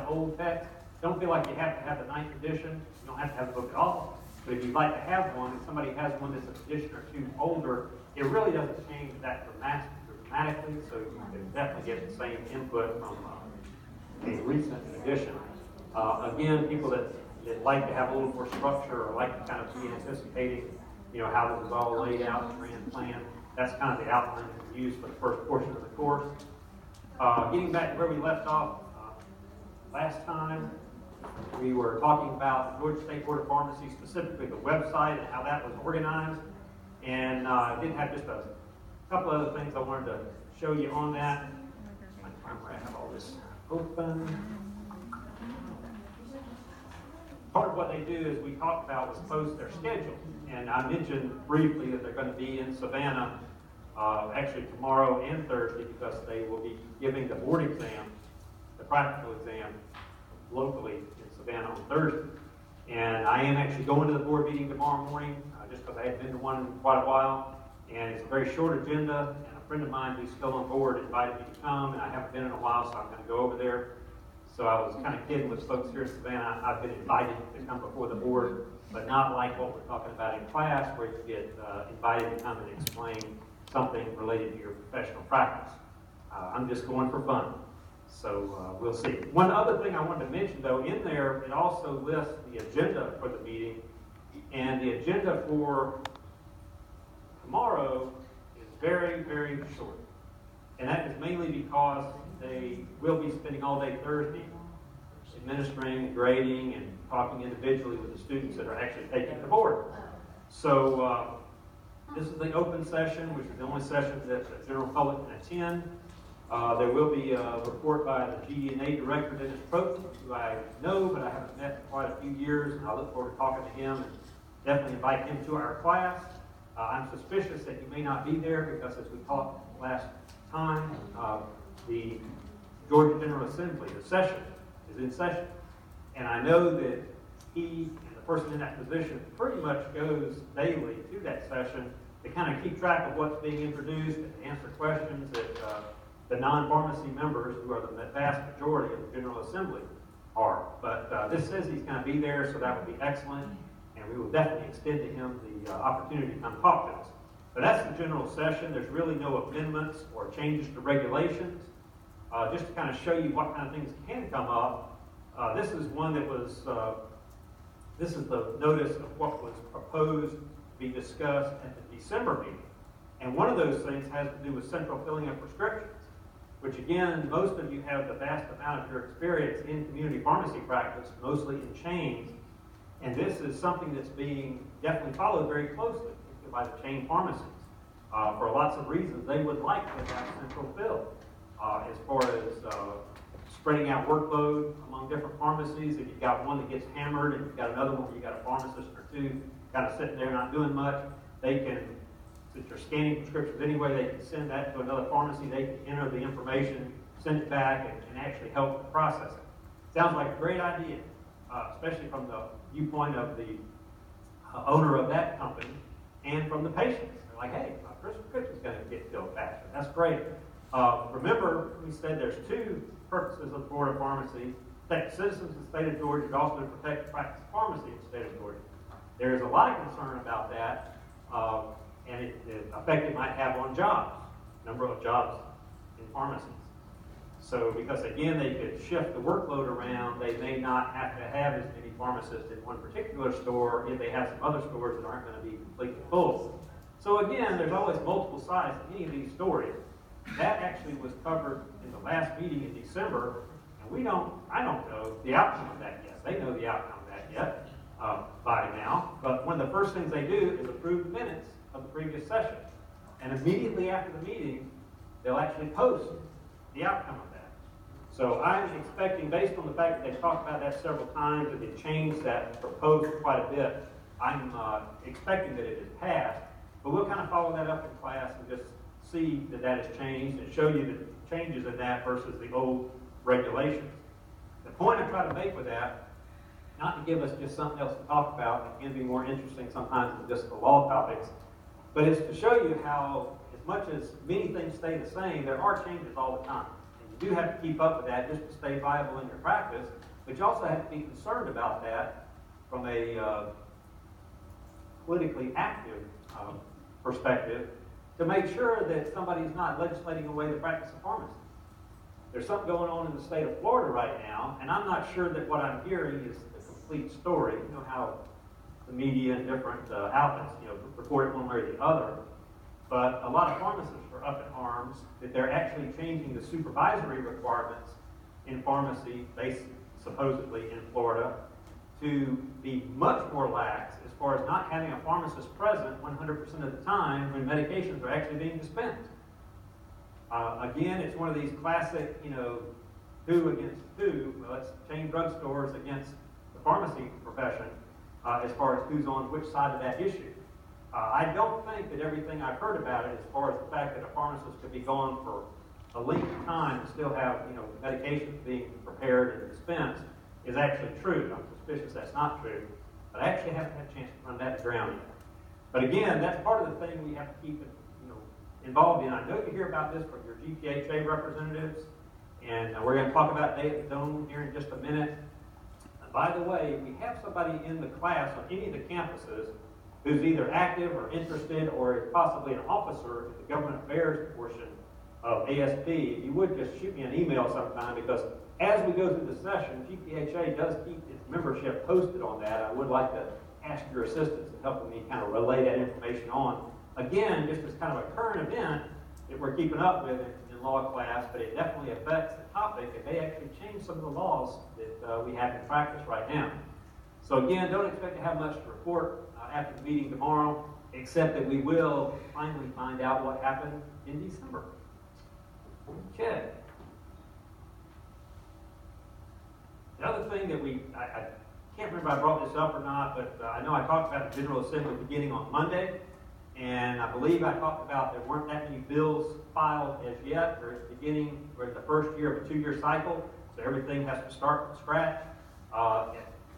the old text, don't feel like you have to have the 9th edition. You don't have to have the book at all. But if you'd like to have one, and somebody has one that's an edition or two older, it really doesn't change that dramatically, so you can definitely get the same input from a recent edition. Again, people that like to have a little more structure or like to kind of be anticipating, how this is all laid out and grand plan, that's kind of the outline that we use for the first portion of the course. Getting back to where we left off last time, we were talking about the Georgia State Board of Pharmacy, specifically the website and how that was organized. And I did have just a couple other things I wanted to show you on that. I have all this open. Part of what they do, as we talked about, was post their schedule. And I mentioned briefly that they're going to be in Savannah actually tomorrow and Thursday, because they will be giving the board exam, the practical exam, locally in Savannah on Thursday. And I am actually going to the board meeting tomorrow morning, just because I hadn't been to one in quite a while. And it's a very short agenda, and a friend of mine who's still on board invited me to come, and I haven't been in a while, so I'm going to go over there. So I was kind of kidding with folks here in Savannah. I've been invited to come before the board, but not like what we're talking about in class, where you get invited to come and explain something related to your professional practice. I'm just going for fun. So we'll see. One other thing I wanted to mention, though, in there, it also lists the agenda for the meeting. And the agenda for tomorrow is very, very short. And that is mainly because they will be spending all day Thursday administering, grading, and talking individually with the students that are actually taking the board. So this is the open session, which is the only session that the general public can attend. There will be a report by the GD&A director, Dennis Probst, who I know, but I haven't met in quite a few years, and I look forward to talking to him and definitely invite him to our class. I'm suspicious that he may not be there because, as we talked last time, the Georgia General Assembly, the session, is in session. And I know that he and the person in that position pretty much goes daily to that session to kind of keep track of what's being introduced and answer questions that the non-pharmacy members, who are the vast majority of the General Assembly, are. But this says he's going to be there, so that would be excellent. And we will definitely extend to him the opportunity to come talk to us. But that's the general session. There's really no amendments or changes to regulations. Just to kind of show you what kind of things can come up, this is one that was, this is the notice of what was proposed to be discussed at the December meeting. And one of those things has to do with central filling of prescriptions, which again, most of you have the vast amount of your experience in community pharmacy practice, mostly in chains. And this is something that's being definitely followed very closely by the chain pharmacies. For lots of reasons, they would like to have central fill. As far as spreading out workload among different pharmacies, if you've got one that gets hammered and you've got another one where you've got a pharmacist or two kind of sitting there not doing much, they can, since you're scanning prescriptions anyway, they can send that to another pharmacy, they can enter the information, send it back, and actually help with processing. Sounds like a great idea, especially from the viewpoint of the owner of that company and from the patients. They're like, hey, my prescription's going to get filled faster. That's great. Remember, we said there's two purposes of the Board of Pharmacy: protect citizens in the state of Georgia, but also to protect the practice of pharmacy in the state of Georgia. There is a lot of concern about that, and the effect it might have on jobs, number of jobs in pharmacies. So, because again, they could shift the workload around, they may not have to have as many pharmacists in one particular store if they have some other stores that aren't going to be completely full. So again, there's always multiple sides to any of these stories. That actually was covered in the last meeting in December, and I don't know the outcome of that yet. They know the outcome of that yet by now, but one of the first things they do is approve the minutes of the previous session. And immediately after the meeting, they'll actually post the outcome of that. So I'm expecting, based on the fact that they've talked about that several times and they've changed that proposal quite a bit, I'm expecting that it is passed. But we'll kind of follow that up in class and just see that that has changed and show you the changes in that versus the old regulations. The point I try to make with that, not to give us just something else to talk about, and it can be more interesting sometimes than just the law topics, but it's to show you how, as much as many things stay the same, there are changes all the time. And You do have to keep up with that just to stay viable in your practice, but you also have to be concerned about that from a politically active perspective to make sure that somebody's not legislating away the practice of pharmacy. There's something going on in the state of Florida right now, and I'm not sure that what I'm hearing is the complete story. You know how the media and different outlets, report it one way or the other. But a lot of pharmacists are up in arms that they're actually changing the supervisory requirements in pharmacy, based supposedly in Florida, to be much more lax as far as not having a pharmacist present 100% of the time when medications are actually being dispensed. Again, it's one of these classic, who against who. Well, let's chain drugstores against the pharmacy profession as far as who's on which side of that issue. I don't think that everything I've heard about it, as far as the fact that a pharmacist could be gone for a length of time and still have, medications being prepared and dispensed, is actually true. I'm suspicious that's not true, but I actually haven't had a chance to run that to ground yet. But again, that's part of the thing we have to keep involved in. I know you hear about this from your GPHA representatives, and we're going to talk about Day at the Dome here in just a minute. And by the way, we have somebody in the class on any of the campuses who's either active or interested or is possibly an officer in the government affairs portion of ASP. If you would just shoot me an email sometime, because as we go through the session, GPHA does keep its membership posted on that. I would like to ask your assistance in helping me kind of relay that information on. Again, just as kind of a current event that we're keeping up with in law class, but it definitely affects the topic, and they actually change some of the laws that we have in practice right now. So again, don't expect to have much to report after the meeting tomorrow, except that we will finally find out what happened in December. Okay. The other thing that I can't remember if I brought this up or not, but I know I talked about the General Assembly beginning on Monday, and I believe I talked about there weren't that many bills filed as yet. We're in the first year of a 2-year cycle, so everything has to start from scratch.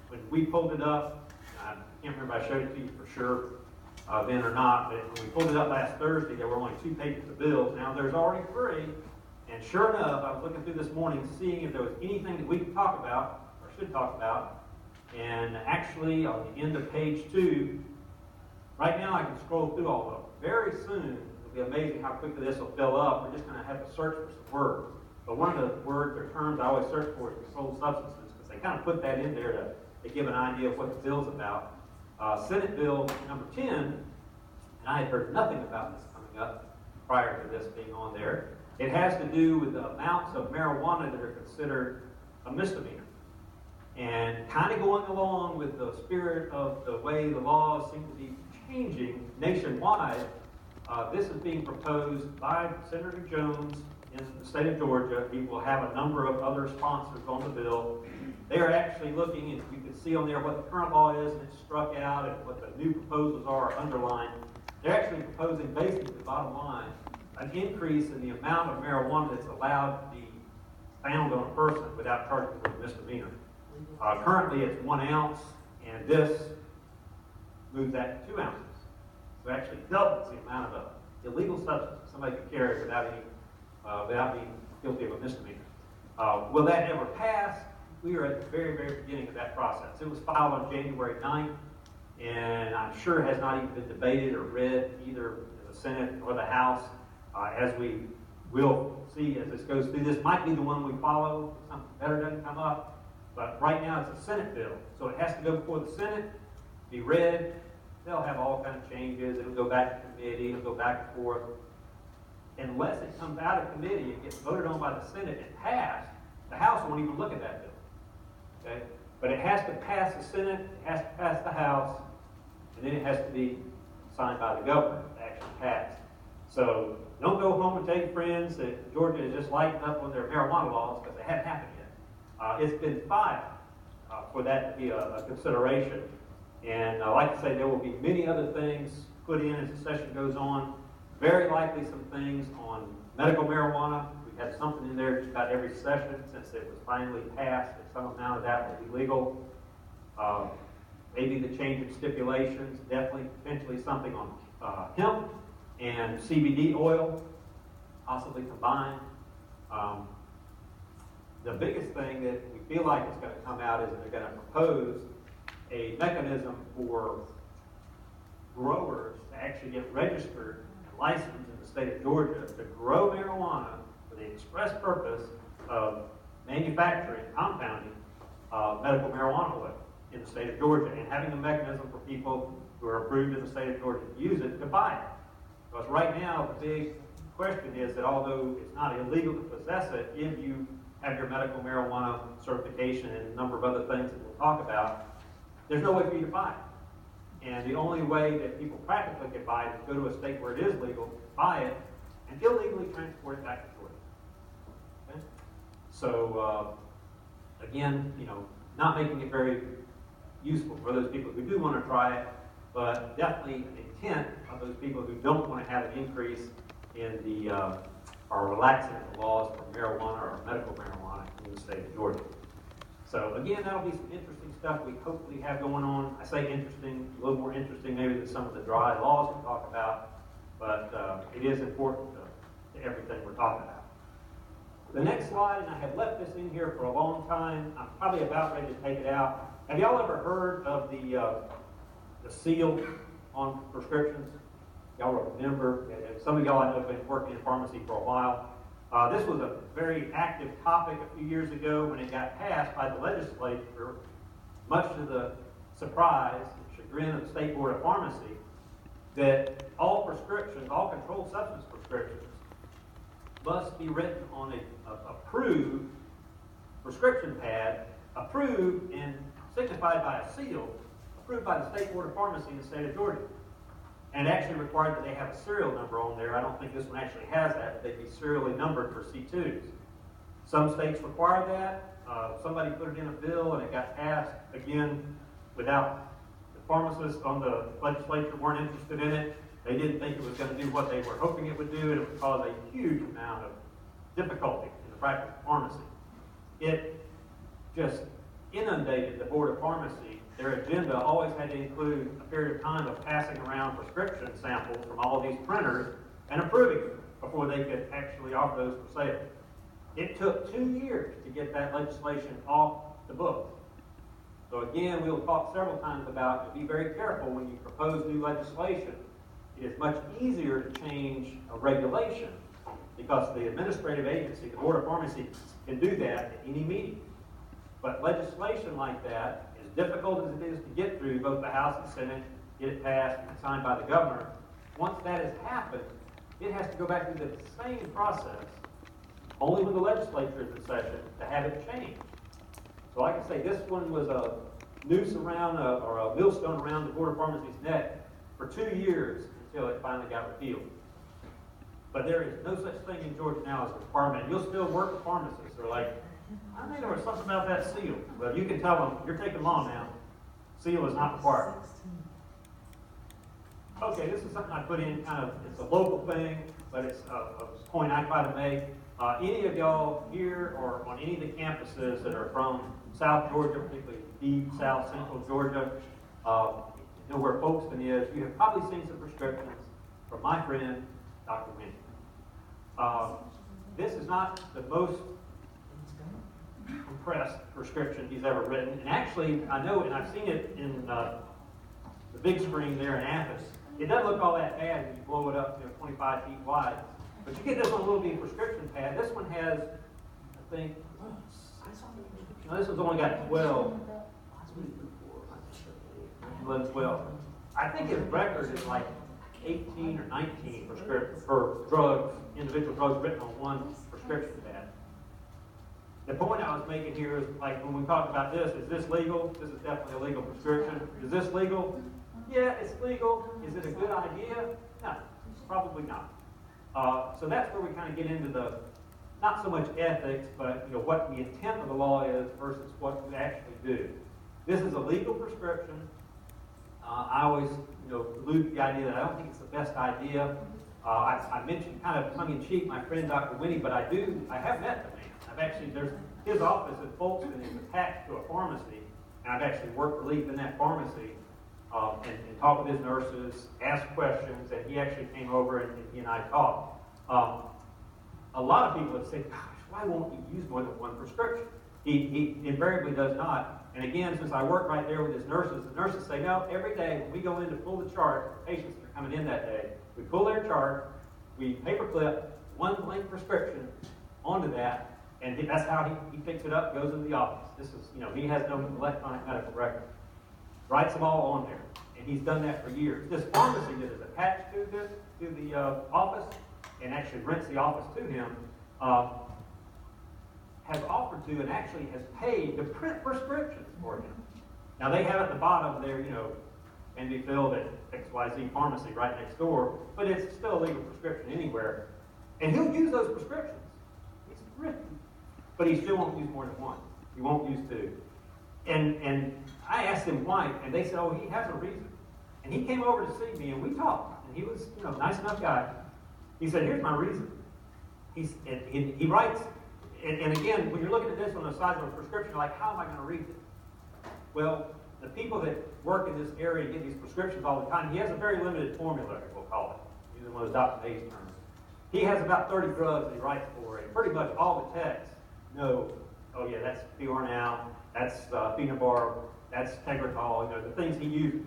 When we pulled it up, I can't remember if I showed it to you for sure then or not, but when we pulled it up last Thursday, there were only 2 pages of bills. Now there's already 3, and sure enough, I was looking through this morning, seeing if there was anything that we could talk about, or should talk about, and actually on the end of page 2, right now I can scroll through all of them. Very soon, it'll be amazing how quickly this will fill up. We're just going to have to search for some words. But one of the words or terms I always search for is controlled substances, because they kind of put that in there to give an idea of what the bill's about. Senate Bill number 10, and I had heard nothing about this coming up prior to this being on there. It has to do with the amounts of marijuana that are considered a misdemeanor. And kind of going along with the spirit of the way the laws seem to be changing nationwide, this is being proposed by Senator Jones in the state of Georgia. He will have a number of other sponsors on the bill. They are actually looking, and you can see on there what the current law is, and it's struck out, and what the new proposals are underlined. They're actually proposing, basically, the bottom line, an increase in the amount of marijuana that's allowed to be found on a person without charging for a misdemeanor. Currently, it's 1 ounce, and this moves that to 2 ounces. So it actually doubles the amount of illegal substance somebody can carry without being guilty of a misdemeanor. Will that ever pass? We are at the very, very beginning of that process. It was filed on January 9th, and I'm sure has not even been debated or read either in the Senate or the House. As we will see as this goes through, this might be the one we follow if something better doesn't come up. But right now it's a Senate bill, so it has to go before the Senate, be read. They'll have all kinds of changes. It'll go back to committee. It'll go back and forth. Unless it comes out of committee and gets voted on by the Senate and passed, the House won't even look at that bill. Okay? But it has to pass the Senate, it has to pass the House, and then it has to be signed by the governor to actually pass. So don't go home and tell your friends that Georgia is just lighting up on their marijuana laws, because they haven't happened yet. It's been filed for that to be a consideration. And like I say, there will be many other things put in as the session goes on. Very likely some things on medical marijuana. We've had something in there just about every session since it was finally passed, that some amount of that will be legal. Maybe the change in stipulations, definitely potentially something on hemp and CBD oil, possibly combined. the biggest thing that we feel like is going to come out is that they're going to propose a mechanism for growers to actually get registered and licensed in the state of Georgia to grow marijuana for the express purpose of manufacturing, compounding medical marijuana oil in the state of Georgia, and having a mechanism for people who are approved in the state of Georgia to use it to buy it. Because right now, the big question is that although it's not illegal to possess it, if you have your medical marijuana certification and a number of other things that we'll talk about, there's no way for you to buy it. And the only way that people practically can buy it is go to a state where it is legal, buy it, and illegally transport it back to Georgia. Okay? So, again, not making it very useful for those people who do want to try it, but definitely an intent of those people who don't want to have an increase in the, or relaxing the laws for marijuana or medical marijuana in the state of Georgia. So again, that'll be some interesting stuff we hopefully have going on. I say interesting, a little more interesting maybe than some of the dry laws we talk about, but it is important to everything we're talking about. The next slide, and I have left this in here for a long time. I'm probably about ready to take it out. Have y'all ever heard of the seal on prescriptions? Y'all remember? Some of y'all I know have been working in pharmacy for a while. This was a very active topic a few years ago when it got passed by the legislature, much to the surprise and chagrin of the State Board of Pharmacy, that all prescriptions, all controlled substance prescriptions, must be written on an approved prescription pad, approved and signified by a seal, approved by the State Board of Pharmacy in the state of Georgia. And actually required that they have a serial number on there. I don't think this one actually has that, but they'd be serially numbered for C2s. Some states require that. Somebody put it in a bill and it got passed, again, without the pharmacists on the legislature weren't interested in it. They didn't think it was going to do what they were hoping it would do, and it would cause a huge amount of difficulty in the practice of pharmacy. It just inundated the Board of Pharmacy. Their agenda always had to include a period of time of passing around prescription samples from all of these printers and approving them before they could actually offer those for sale. It took 2 years to get that legislation off the books. So again, we'll talk several times about be very careful when you propose new legislation. It is much easier to change a regulation because the administrative agency, the Board of Pharmacy, can do that at any meeting. But legislation like that, as difficult as it is to get through both the House and Senate, get it passed and signed by the governor, once that has happened, it has to go back through the same process, only when the legislature is in session, to have it changed. So like I say, this one was a noose around, or a millstone around the Board of Pharmacy's neck for 2 years until it finally got repealed. But there is no such thing in Georgia now as a requirement. You'll still work with pharmacists. They're like, I think there was something about that seal. Well, you can tell them, you're taking them on now. Seal is not required. Okay, this is something I put in kind of, it's a local thing, but it's a point I try to make. Any of y'all here or on any of the campuses that are from South Georgia, particularly deep South Central Georgia, you know where Folkestone is, you have probably seen some prescriptions from my friend, Dr. Winnie. This is not the most compressed prescription he's ever written. And actually, I know, and I've seen it in the big screen there in Athens. It doesn't look all that bad when you blow it up, 25 feet wide. But you get this one little bitty prescription pad. This one has, I think, this one's only got 12. 12. I think his record is like 18 or 19 for drugs, individual drugs written on one prescription pad. The point I was making here is, like, when we talk about this, is this legal? This is definitely a legal prescription. Is this legal? Yeah, it's legal. Is it a good idea? No, probably not. So that's where we kind of get into the, not so much ethics, but what the intent of the law is versus what we actually do. This is a legal prescription. I always, allude to the idea that I don't think it's the best idea. I mentioned kind of tongue-in-cheek my friend Dr. Winnie, but I have met the man. I've actually, his office at Folkestone is attached to a pharmacy, and I've actually worked relief in that pharmacy and talked with his nurses, asked questions, and he actually came over and he and I talked. A lot of people have said, gosh, why won't he use more than one prescription? He invariably does not. And again, since I work right there with his nurses, the nurses say, no, every day when we go in to pull the chart for patients that are coming in that day, we pull their chart, we paperclip one blank prescription onto that, and that's how he picks it up, goes into the office. This is, he has no electronic medical record. Writes them all on there. And he's done that for years. This pharmacy that is attached to the office and actually rents the office to him, has offered to and actually has paid to print prescriptions for him. Now they have at the bottom there, can be filled at XYZ pharmacy right next door, but it's still a legal prescription anywhere. And he'll use those prescriptions. He's written. But he still won't use more than one. He won't use two. And I asked him why, and they said, oh, he has a reason. And he came over to see me, and we talked. And he was, a nice enough guy. He said, here's my reason. He writes, and again, when you're looking at this on the side of a prescription, you're like, how am I going to read it? Well, the people that work in this area get these prescriptions all the time. He has a very limited formulary, we'll call it, using one of those Dr. Hayes terms. He has about 30 drugs that he writes for, and pretty much all the texts know, oh yeah, that's Fiornal, that's phenobarb, that's Tegretol, the things he uses.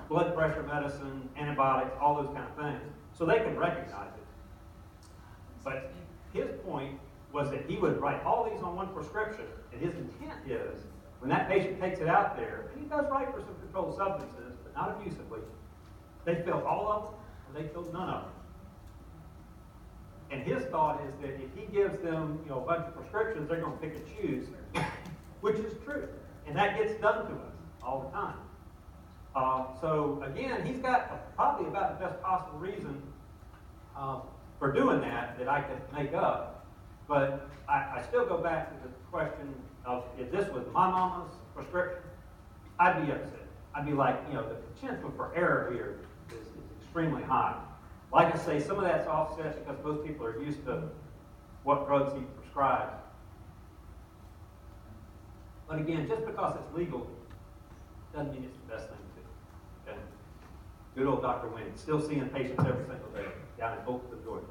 Blood pressure medicine, antibiotics, all those kind of things. So they can recognize it. But his point was that he would write all these on one prescription, and his intent is, when that patient takes it out there, and he does write for some controlled substances, but not abusively, they fill all of them, or they fill none of them. And his thought is that if he gives them, a bunch of prescriptions, they're going to pick and choose, which is true. And that gets done to us all the time. So again, he's got probably about the best possible reason for doing that I could make up. But I still go back to the question of, if this was my mama's prescription, I'd be upset. I'd be like, the potential for error here is extremely high. Like I say, some of that's offset because most people are used to what drugs he prescribes. But again, just because it's legal doesn't mean it's the best thing to do. Okay? Good old Dr. Wynn, still seeing patients every single day down in Bolton, Georgia.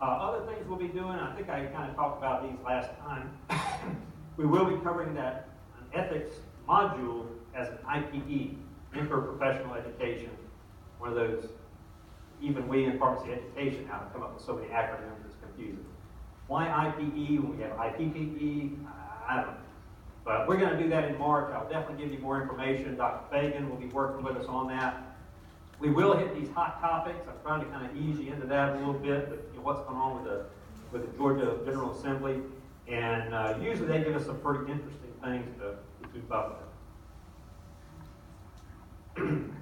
Other things we'll be doing, I think I kind of talked about these last time. We will be covering an ethics module as an IPE, interprofessional education, one of those, even we in pharmacy education now come up with so many acronyms it's confusing. Why IPE when we have IPPE? I don't know. But we're going to do that in March. I'll definitely give you more information. Dr. Fagan will be working with us on that. We will hit these hot topics. I'm trying to kind of ease you into that a little bit, but what's going on with the Georgia General Assembly. And usually they give us some pretty interesting things to keep up with.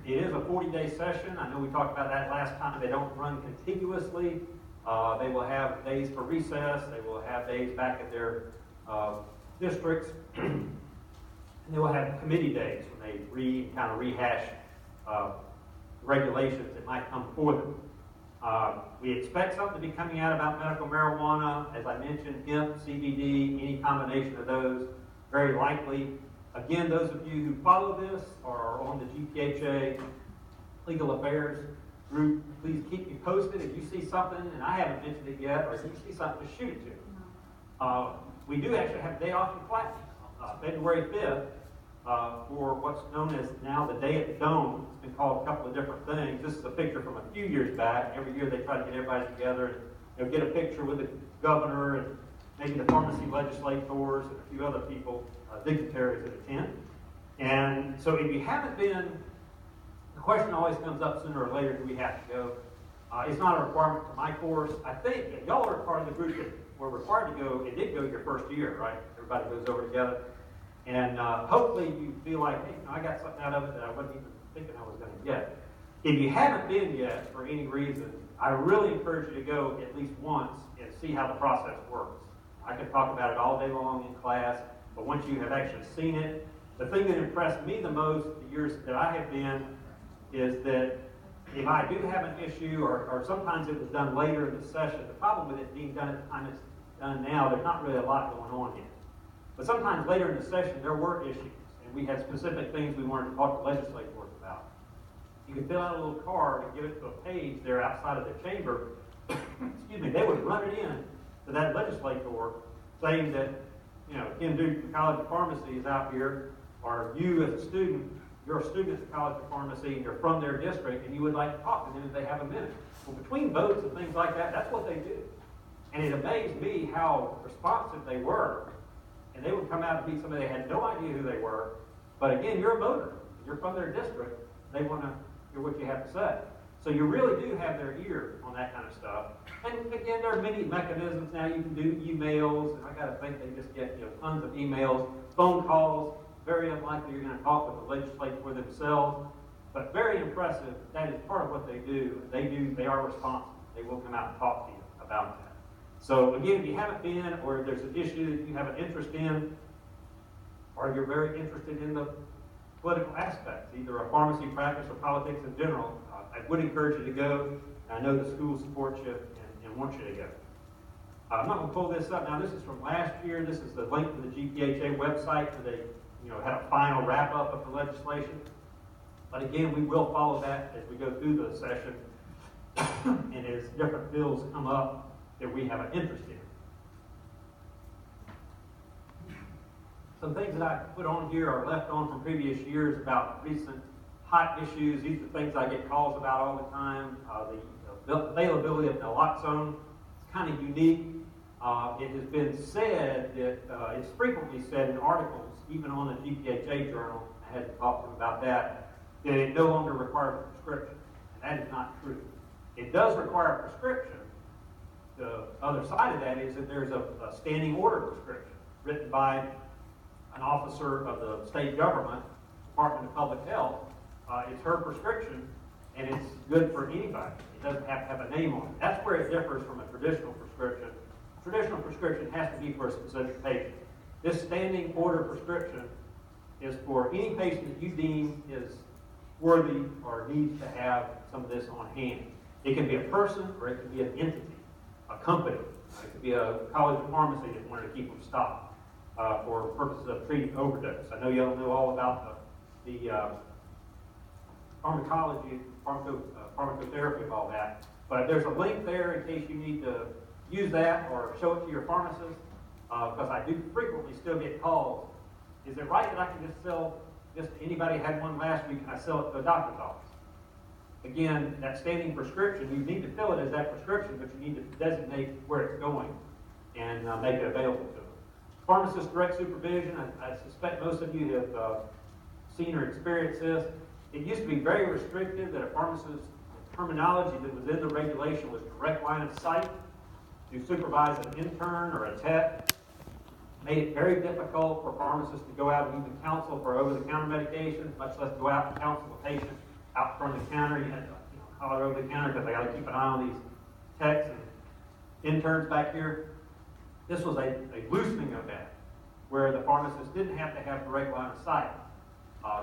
It is a 40-day session. I know we talked about that last time. They don't run contiguously. They will have days for recess. They will have days back at their districts. And they will have committee days when they kind of rehash regulations that might come for them. We expect something to be coming out about medical marijuana. As I mentioned, hemp, CBD, any combination of those, very likely. Again, those of you who follow this or are on the GPHA Legal Affairs group, please keep me posted. If you see something, and I haven't mentioned it yet, or if you see something, just shoot it to me. We do actually have a day off in class, February 5th, for what's known as now the Day at the Dome. It's been called a couple of different things. This is a picture from a few years back. Every year they try to get everybody together and get a picture with the governor and maybe the pharmacy legislators and a few other people, dignitaries that attend. And so if you haven't been, the question always comes up sooner or later, do we have to go? It's not a requirement for my course. I think that y'all are part of the group that were required to go. It did go your first year, right? Everybody goes over together. And hopefully you feel like, hey, I got something out of it that I wasn't even thinking I was going to get. If you haven't been yet for any reason, I really encourage you to go at least once and see how the process works. I could talk about it all day long in class, but once you have actually seen it, the thing that impressed me the most the years that I have been is that if I do have an issue, or sometimes it was done later in the session, the problem with it being done at the time it's done now, there's not really a lot going on here. But sometimes later in the session, there were issues, and we had specific things we wanted to talk to legislators about. You could fill out a little card and give it to a page there outside of the chamber. Excuse me, they would run it in to that legislator, saying that, Ken Duke from College of Pharmacy is out here, or you as a student, you're a student at the College of Pharmacy and you're from their district and you would like to talk to them if they have a minute. Well, between votes and things like that, that's what they do. And it amazed me how responsive they were. And they would come out and meet somebody they had no idea who they were. But again, you're a voter. You're from their district. They want to hear what you have to say. So you really do have their ear on that kind of stuff. And again, there are many mechanisms now. You can do emails, and I got to think they just get tons of emails, phone calls. Very unlikely you're going to talk with the legislature themselves, but very impressive. That is part of what they do. They are responsive. They will come out and talk to you about that. So again, if you haven't been, or if there's an issue that you have an interest in, or you're very interested in the political aspects, either a pharmacy practice or politics in general, I would encourage you to go. I know the school supports you and wants you to go. I'm not going to pull this up now. This is from last year. This is the link to the GPHA website where they had a final wrap-up of the legislation. But again, we will follow that as we go through the session and as different bills come up that we have an interest in. Some things that I put on here are left on from previous years about recent hot issues. These are things I get calls about all the time. The availability of naloxone is kind of unique. It has been said that, it's frequently said in articles, even on the GPHA journal, I had to talk to them about that it no longer requires a prescription. And that is not true. It does require a prescription. The other side of that is that there's a standing order prescription written by an officer of the state government, Department of Public Health. It's her prescription, and it's good for anybody. It doesn't have to have a name on it. That's where it differs from a traditional prescription. A traditional prescription has to be for a specific patient. This standing order prescription is for any patient that you deem is worthy or needs to have some of this on hand. It can be a person, or it can be an entity, a company. It could be a college of pharmacy that wanted to keep them stocked for purposes of treating overdose. I know y'all know all about the pharmacology, pharmacotherapy of all that, but there's a link there in case you need to use that or show it to your pharmacist, because I do frequently still get calls. Is it right that I can just sell this to anybody? Had one last week, and I sell it to a doctor's office? Again, that standing prescription, you need to fill it as that prescription, but you need to designate where it's going and make it available to them. Pharmacist direct supervision, I suspect most of you have seen or experienced this. It used to be very restricted that a pharmacist's terminology that was in the regulation was direct line of sight to supervise an intern or a tech. Made it very difficult for pharmacists to go out and even counsel for over-the-counter medications, much less go out and counsel a patient out front of the counter. You had to holler over the counter because they got to keep an eye on these techs and interns back here. This was a loosening of that, where the pharmacists didn't have to have direct line of sight.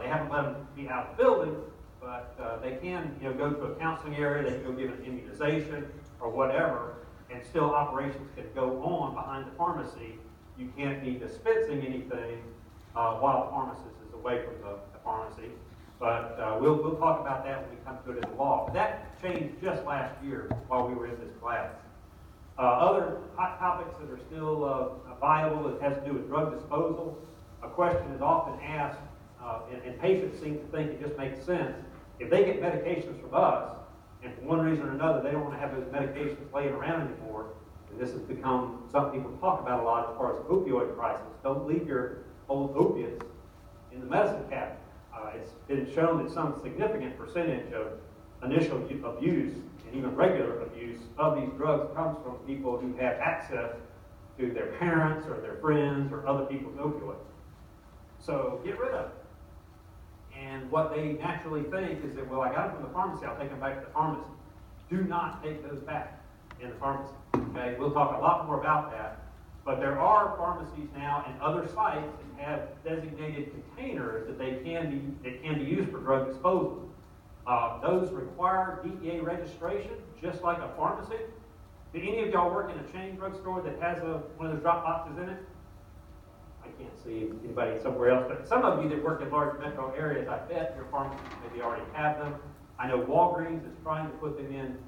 They haven't let them be out of the building, but they can go to a counseling area, they can go give an immunization or whatever, and still operations can go on behind the pharmacy. You can't be dispensing anything while the pharmacist is away from the pharmacy. But we'll talk about that when we come to it in the law. That changed just last year while we were in this class. Other hot topics that are still viable, it has to do with drug disposal. A question is often asked, and patients seem to think it just makes sense. If they get medications from us, and for one reason or another they don't want to have those medications laying around anymore, and this has become something people talk about a lot as far as opioid crisis, don't leave your old opiates in the medicine cabinet. It's been shown that some significant percentage of initial abuse and even regular abuse of these drugs comes from people who have access to their parents or their friends or other people's opioids. So get rid of it. And what they naturally think is that, well, I got them from the pharmacy, I'll take them back to the pharmacy. Do not take those back in the pharmacy. Okay, we'll talk a lot more about that. But there are pharmacies now and other sites that have designated containers that they can be used for drug disposal. Those require DEA registration, just like a pharmacy. Do any of y'all work in a chain drugstore that has one of those drop boxes in it? I can't see anybody somewhere else, but some of you that work in large metro areas, I bet your pharmacies maybe already have them. I know Walgreens is trying to put them in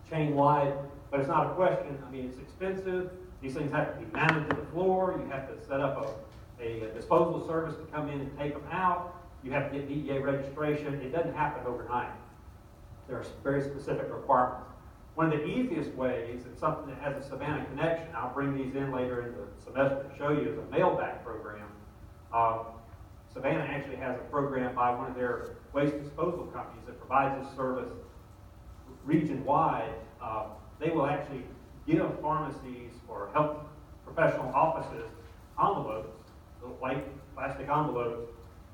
chain-wide, but it's not a question. I mean, it's expensive. These things have to be mounted to the floor. You have to set up a disposal service to come in and take them out. You have to get DEA registration. It doesn't happen overnight. There are very specific requirements. One of the easiest ways, and something that has a Savannah connection, I'll bring these in later in the semester to show you, is a mail-back program. Savannah actually has a program by one of their waste disposal companies that provides this service region-wide. They will actually give pharmacies or health professional offices envelopes, little white plastic envelopes,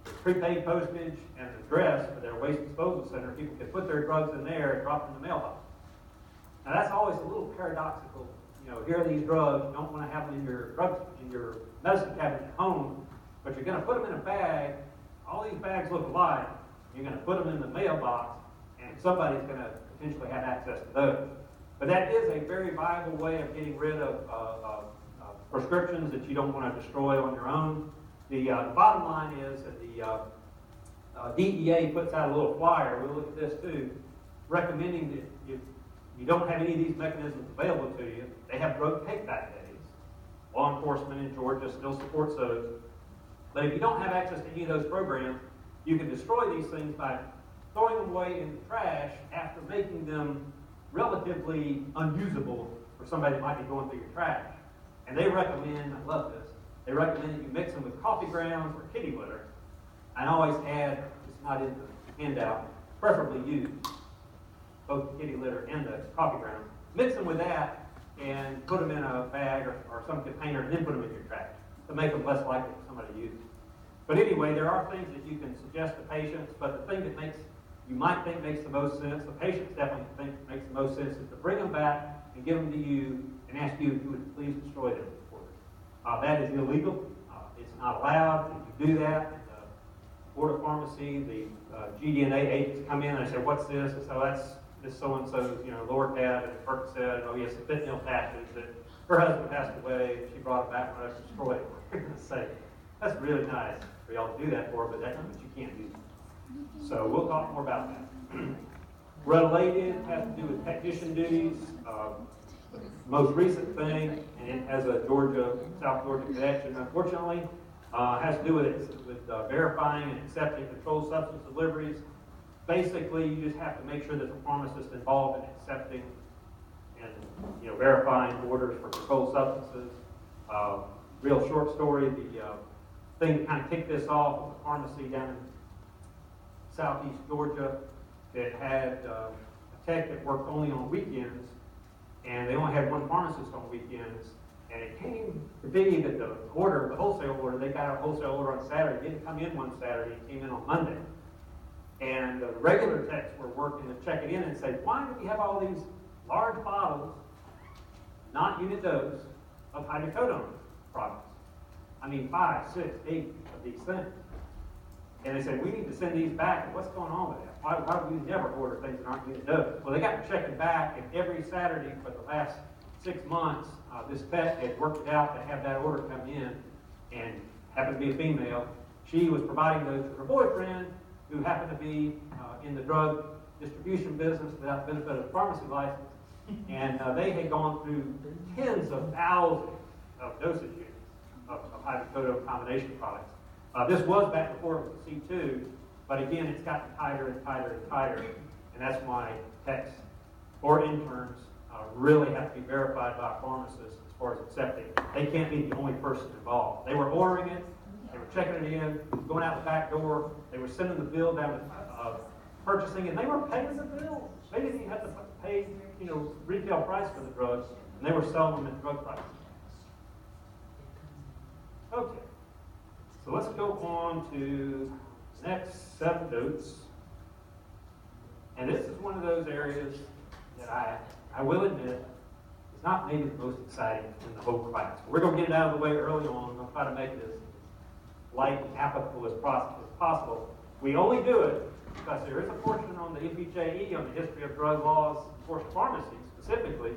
with prepaid postage and an address for their waste disposal center. People can put their drugs in there and drop them in the mailbox. Now that's always a little paradoxical. You know, here are these drugs, you don't want to have them in your medicine cabinet at home, but you're going to put them in a bag. All these bags look alike. You're going to put them in the mailbox, and somebody's going to potentially have access to those. But that is a very viable way of getting rid of prescriptions that you don't want to destroy on your own. The bottom line is that the DEA puts out a little flyer, we'll look at this too, recommending that if you don't have any of these mechanisms available to you, they have drug take-back days. Law enforcement in Georgia still supports those. But if you don't have access to any of those programs, you can destroy these things by throwing them away in the trash after making them relatively unusable for somebody that might be going through your trash. And they recommend, I love this, they recommend that you mix them with coffee grounds or kitty litter. And always add, it's not in the handout, preferably used, both the kitty litter and the coffee grounds. Mix them with that and put them in a bag or some container and then put them in your trash to make them less likely for somebody to use them. But anyway, there are things that you can suggest to patients, but the thing that you might think makes the most sense, the patients definitely think makes the most sense, is to bring them back and give them to you and ask you if you would please destroy them for them. That is illegal. It's not allowed. If you do that, the Board of Pharmacy, the GDNA agents come in and they say, what's this? And so that's this so-and-so's, Lortab and Percocet, oh yes, the fentanyl patches that her husband passed away and she brought it back when I destroyed it. We're going to say, that's really nice for y'all to do that for, but that means you can't do that. So we'll talk more about that. Related has to do with technician duties. Most recent thing, and it has a South Georgia connection, unfortunately, has to do with verifying and accepting controlled substance deliveries. Basically, you just have to make sure that the pharmacist involved in accepting and verifying orders for controlled substances. Real short story, the thing that kind of kicked this off was a pharmacy down in southeast Georgia that had a tech that worked only on weekends, and they only had one pharmacist on weekends, and it came to be that the wholesale order, they got a wholesale order on Saturday, it didn't come in one Saturday, it came in on Monday. And the regular techs were working to check it in and say, why do we have all these large bottles, not unit dose, of hydrocodone products? I mean, 5, 6, 8 of these things. And they said, we need to send these back. And what's going on with that? Why do we never order things that aren't unit dose? Well, they got to checking back, and every Saturday for the last 6 months, this tech had worked it out to have that order come in, and happened to be a female. She was providing those to her boyfriend, who happened to be in the drug distribution business without the benefit of a pharmacy license. And they had gone through tens of thousands of dosage units of hydrocodone combination products. This was back before it was a C2, but again, it's gotten tighter and tighter and tighter, and that's why techs or interns really have to be verified by a pharmacist as far as accepting. They can't be the only person involved. They were ordering it, they were checking it in, going out the back door, they were sending the bill down to purchasing, and they were paying the bill. They didn't even have to pay, retail price for the drugs, and they were selling them at drug prices. Okay, so let's go on to the next 7 notes. And this is one of those areas that I will admit is not maybe the most exciting in the whole class. We're going to get it out of the way early on. I'm going to try to make this light and applicable as possible. We only do it because there is a portion on the MPJE on the history of drug laws, of course, pharmacy specifically,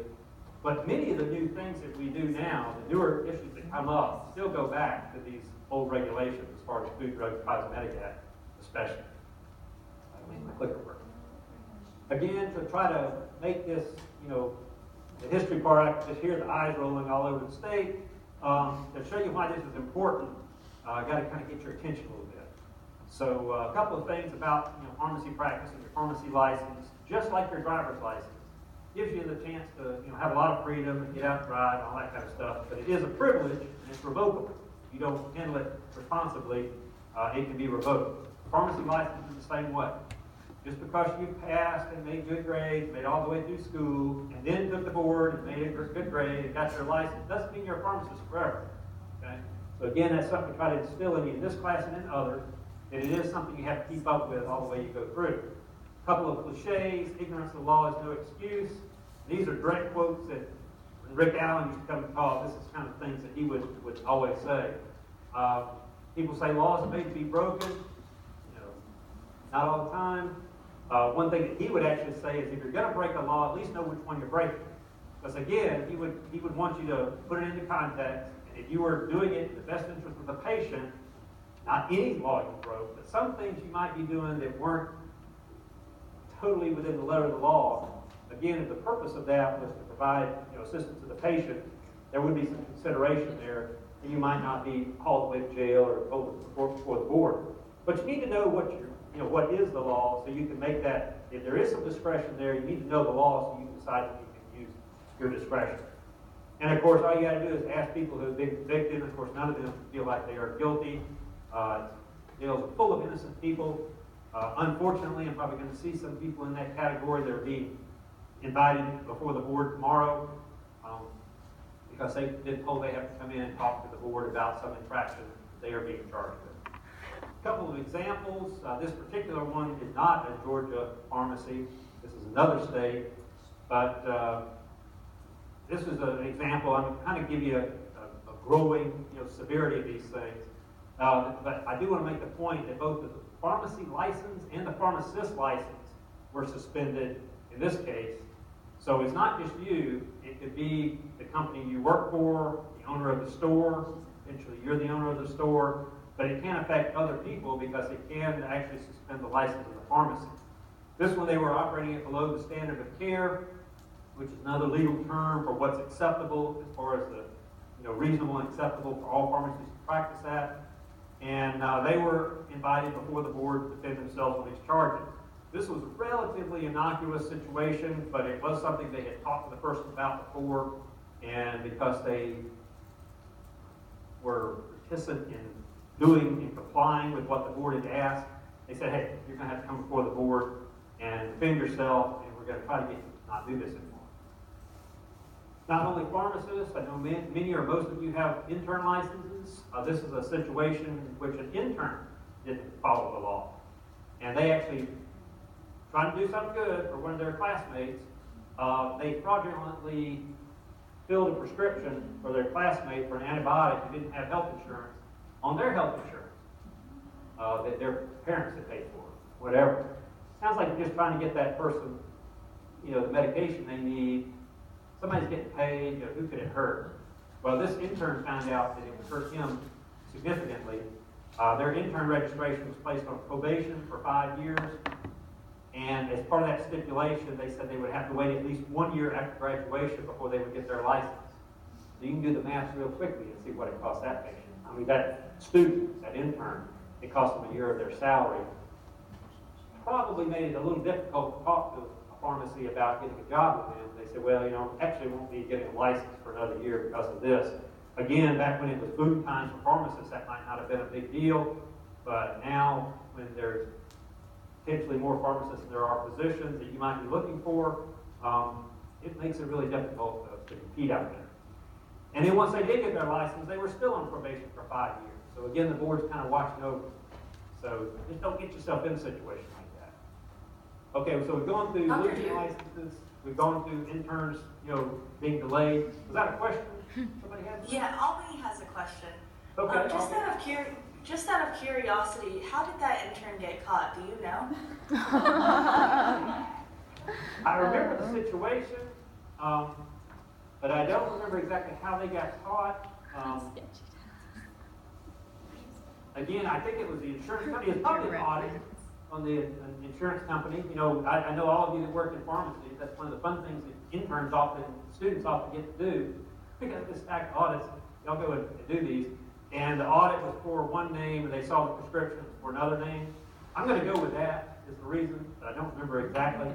but many of the new things that we do now, the newer issues that come up, still go back to these old regulations as far as Food, Drug, and Cosmetic Act, especially. I make my clicker work. Again, to try to make this, the history part, I can just hear the eyes rolling all over the state. To show you why this is important, I got to kind of get your attention a little bit. So a couple of things about pharmacy practice and your pharmacy license, just like your driver's license, gives you the chance to have a lot of freedom and get out and drive and all that kind of stuff. But it is a privilege and it's revocable. If you don't handle it responsibly, it can be revoked. Pharmacy license is the same way. Just because you passed and made good grades, made it all the way through school, and then took the board and made a good grade and got your license, doesn't mean you're a pharmacist forever. Okay? So again, that's something we try to instill in you in this class and in others, that it is something you have to keep up with all the way you go through. A couple of cliches: ignorance of the law is no excuse. These are direct quotes that when Rick Allen used to come to talk, this is kind of things that he would always say. People say laws are made to be broken. Not all the time. One thing that he would actually say is if you're going to break a law, at least know which one you're breaking. Because again, he would want you to put it into context. And if you were doing it in the best interest of the patient, not any law you broke, but some things you might be doing that weren't totally within the letter of the law. Again, if the purpose of that was to provide assistance to the patient, there would be some consideration there, and you might not be hauled away to jail or told before the board. But you need to know what what is the law, so you can make that. If there is some discretion there, you need to know the law so you can decide if you can use your discretion. And of course, all you got to do is ask people who have been convicted. Of course, none of them feel like they are guilty. Jails are full of innocent people. Unfortunately, I'm probably going to see some people in that category that are being invited before the board tomorrow because they've been told they have to come in and talk to the board about some infraction they are being charged with. A couple of examples. This particular one is not a Georgia pharmacy. This is another state. But this is an example. I'm going to kind of give you a growing severity of these things. But I do want to make the point that both the pharmacy license and the pharmacist license were suspended in this case. So it's not just you. It could be the company you work for, the owner of the store. Eventually, you're the owner of the store. But it can affect other people because it can actually suspend the license of the pharmacy. This one, they were operating it below the standard of care, which is another legal term for what's acceptable as far as the reasonable and acceptable for all pharmacists to practice at. And they were invited before the board to defend themselves on these charges. This was a relatively innocuous situation, but it was something they had talked to the person about before, and because they were reticent in doing and complying with what the board had asked, they said, hey, you're going to have to come before the board and defend yourself, and we're going to try to get you to not do this anymore. Not only pharmacists, I know many or most of you have intern licenses. This is a situation in which an intern didn't follow the law. And they actually, trying to do something good for one of their classmates, they fraudulently filled a prescription for their classmate for an antibiotic who didn't have health insurance on their health insurance that their parents had paid for, whatever. Sounds like you're just trying to get that person, the medication they need. Somebody's getting paid, who could it hurt? Well, this intern found out that it would hurt him significantly. Their intern registration was placed on probation for 5 years, and as part of that stipulation, they said they would have to wait at least 1 year after graduation before they would get their license. So you can do the math real quickly and see what it cost that patient. I mean, that student, that intern, it cost them a year of their salary. Probably made it a little difficult to talk to a pharmacy about getting a job with them. They said, well, actually won't be getting a license for another year because of this. Again, back when it was boom times for pharmacists, that might not have been a big deal. But now, when there's potentially more pharmacists than there are physicians that you might be looking for, it makes it really difficult to compete out there. And then once they did get their license, they were still on probation for 5 years. So again, the board's kind of watching over. So just don't get yourself in a situation like that. Okay, so we've gone through losing licenses. We've gone through interns, being delayed. Was that a question? Somebody had? Yeah, Albany has a question. Okay. Just out of curiosity, how did that intern get caught? Do you know? I remember the situation, but I don't remember exactly how they got caught. Again, I think it was the insurance company. It was probably an audit. on the insurance company. You know, I know all of you that work in pharmacy, that's one of the fun things that interns often, students often get to do. We got this stack of audits, y'all go and do these, and the audit was for one name, and they saw the prescriptions for another name. I'm gonna go with that, is the reason, but I don't remember exactly.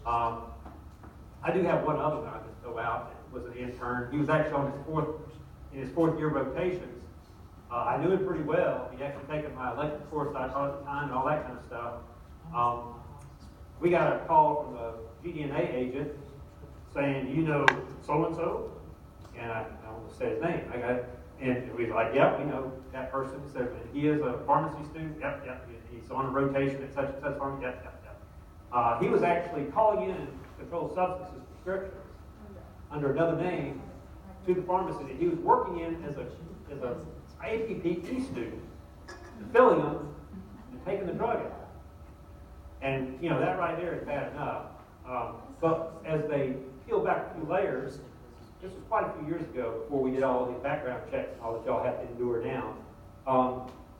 I do have one other one I just throw out, that was an intern. He was actually on his fourth year rotations. I knew him pretty well. He'd actually taken my electric course I taught at the time and all that kind of stuff. We got a call from the GDNA agent saying, you know so-and-so? And I won't say his name. And we were like, yep, we know that person. He said, he is a pharmacy student. Yep. He's on a rotation at such and such pharmacy. Yep. He was actually calling in controlled substances prescriptions under another name to the pharmacy that he was working in as a APPE student, filling them and taking the drug out. And, you know, that right there is bad enough. But as they peel back a few layers, this was quite a few years ago before we did all these background checks and all that y'all have to endure now.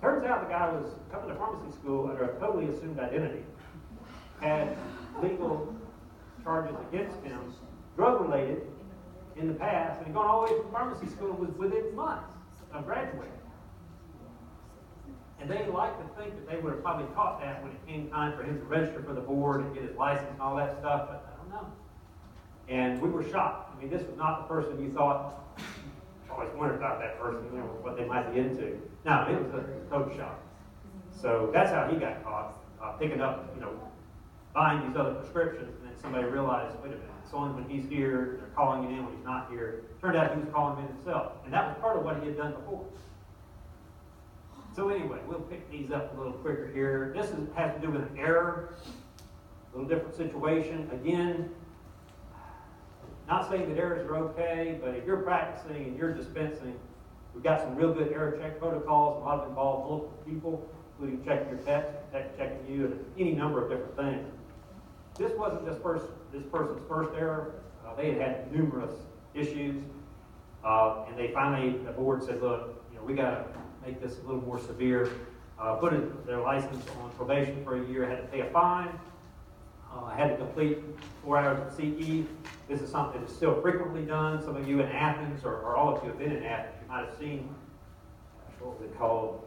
Turns out the guy was coming to pharmacy school under a totally assumed identity, had legal charges against him, drug-related, in the past, and he'd gone all the way from pharmacy school and was within months of graduating. And they like to think that they would have probably caught that when it came time for him to register for the board and get his license and all that stuff, but I don't know. And we were shocked. I mean, this was not the person you thought, always wondered about that person, you know, what they might be into. No, it was a total shock. So that's how he got caught, picking up, you know, buying these other prescriptions, and then somebody realized, wait a minute, it's only when he's here, they're calling it in when he's not here. Turned out he was calling in himself, and that was part of what he had done before. So anyway, we'll pick these up a little quicker here. This has to do with an error, a little different situation. Again, not saying that errors are okay, but if you're practicing and you're dispensing, we've got some real good error check protocols. A lot of them involve multiple people, including checking your text, checking you, and any number of different things. This wasn't this person's first error. They had numerous issues, and they finally, the board said, look, you know, we got to make this a little more severe. Put their license on probation for a year, had to pay a fine, had to complete 4 hours of CE. This is something that's still frequently done. Some of you in Athens, or all of you have been in Athens, you might have seen, what was it called,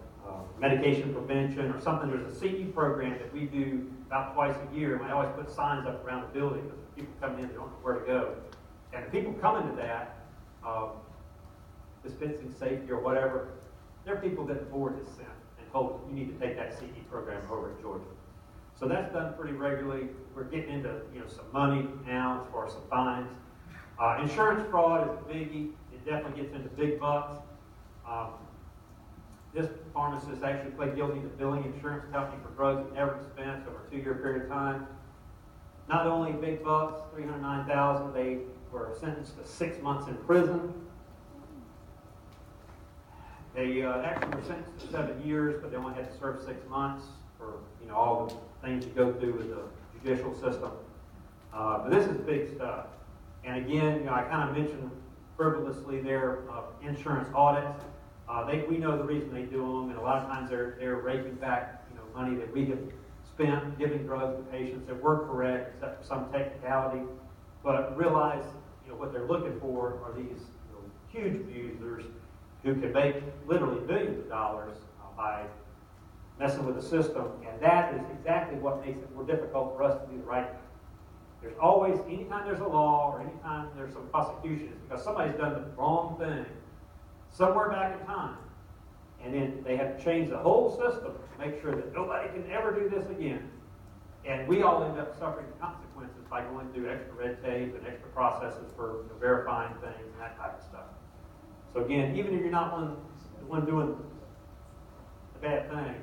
medication prevention or something. There's a CE program that we do about twice a year, and I always put signs up around the building because people come in, they don't know where to go. And the people coming to that, dispensing safety or whatever, they're people that the board has sent and told you need to take that CE program over at Georgia. So that's done pretty regularly. We're getting into, you know, some money now as far as some fines. Insurance fraud is a biggie. It definitely gets into big bucks. This pharmacist actually pled guilty to billing insurance company for drugs at never dispensed over a 2-year period of time. Not only big bucks, $309,000, they were sentenced to 6 months in prison. They actually were sentenced to 7 years, but they only had to serve 6 months for, you know, all the things you go through with the judicial system. But this is big stuff. And again, you know, I kind of mentioned frivolously their insurance audits. We know the reason they do them, and a lot of times they're raking back, you know, money that we have spent giving drugs to patients that were correct, except for some technicality. But realize, you know, what they're looking for are these, you know, huge abusers who can make literally billions of dollars by messing with the system, and that is exactly what makes it more difficult for us to do the right thing. There's always, anytime there's a law or anytime there's some prosecution, it's because somebody's done the wrong thing somewhere back in time, and then they have to change the whole system to make sure that nobody can ever do this again. And we all end up suffering the consequences by going through extra red tape and extra processes for, you know, verifying things and that type of stuff. So again, even if you're not the one doing the bad thing,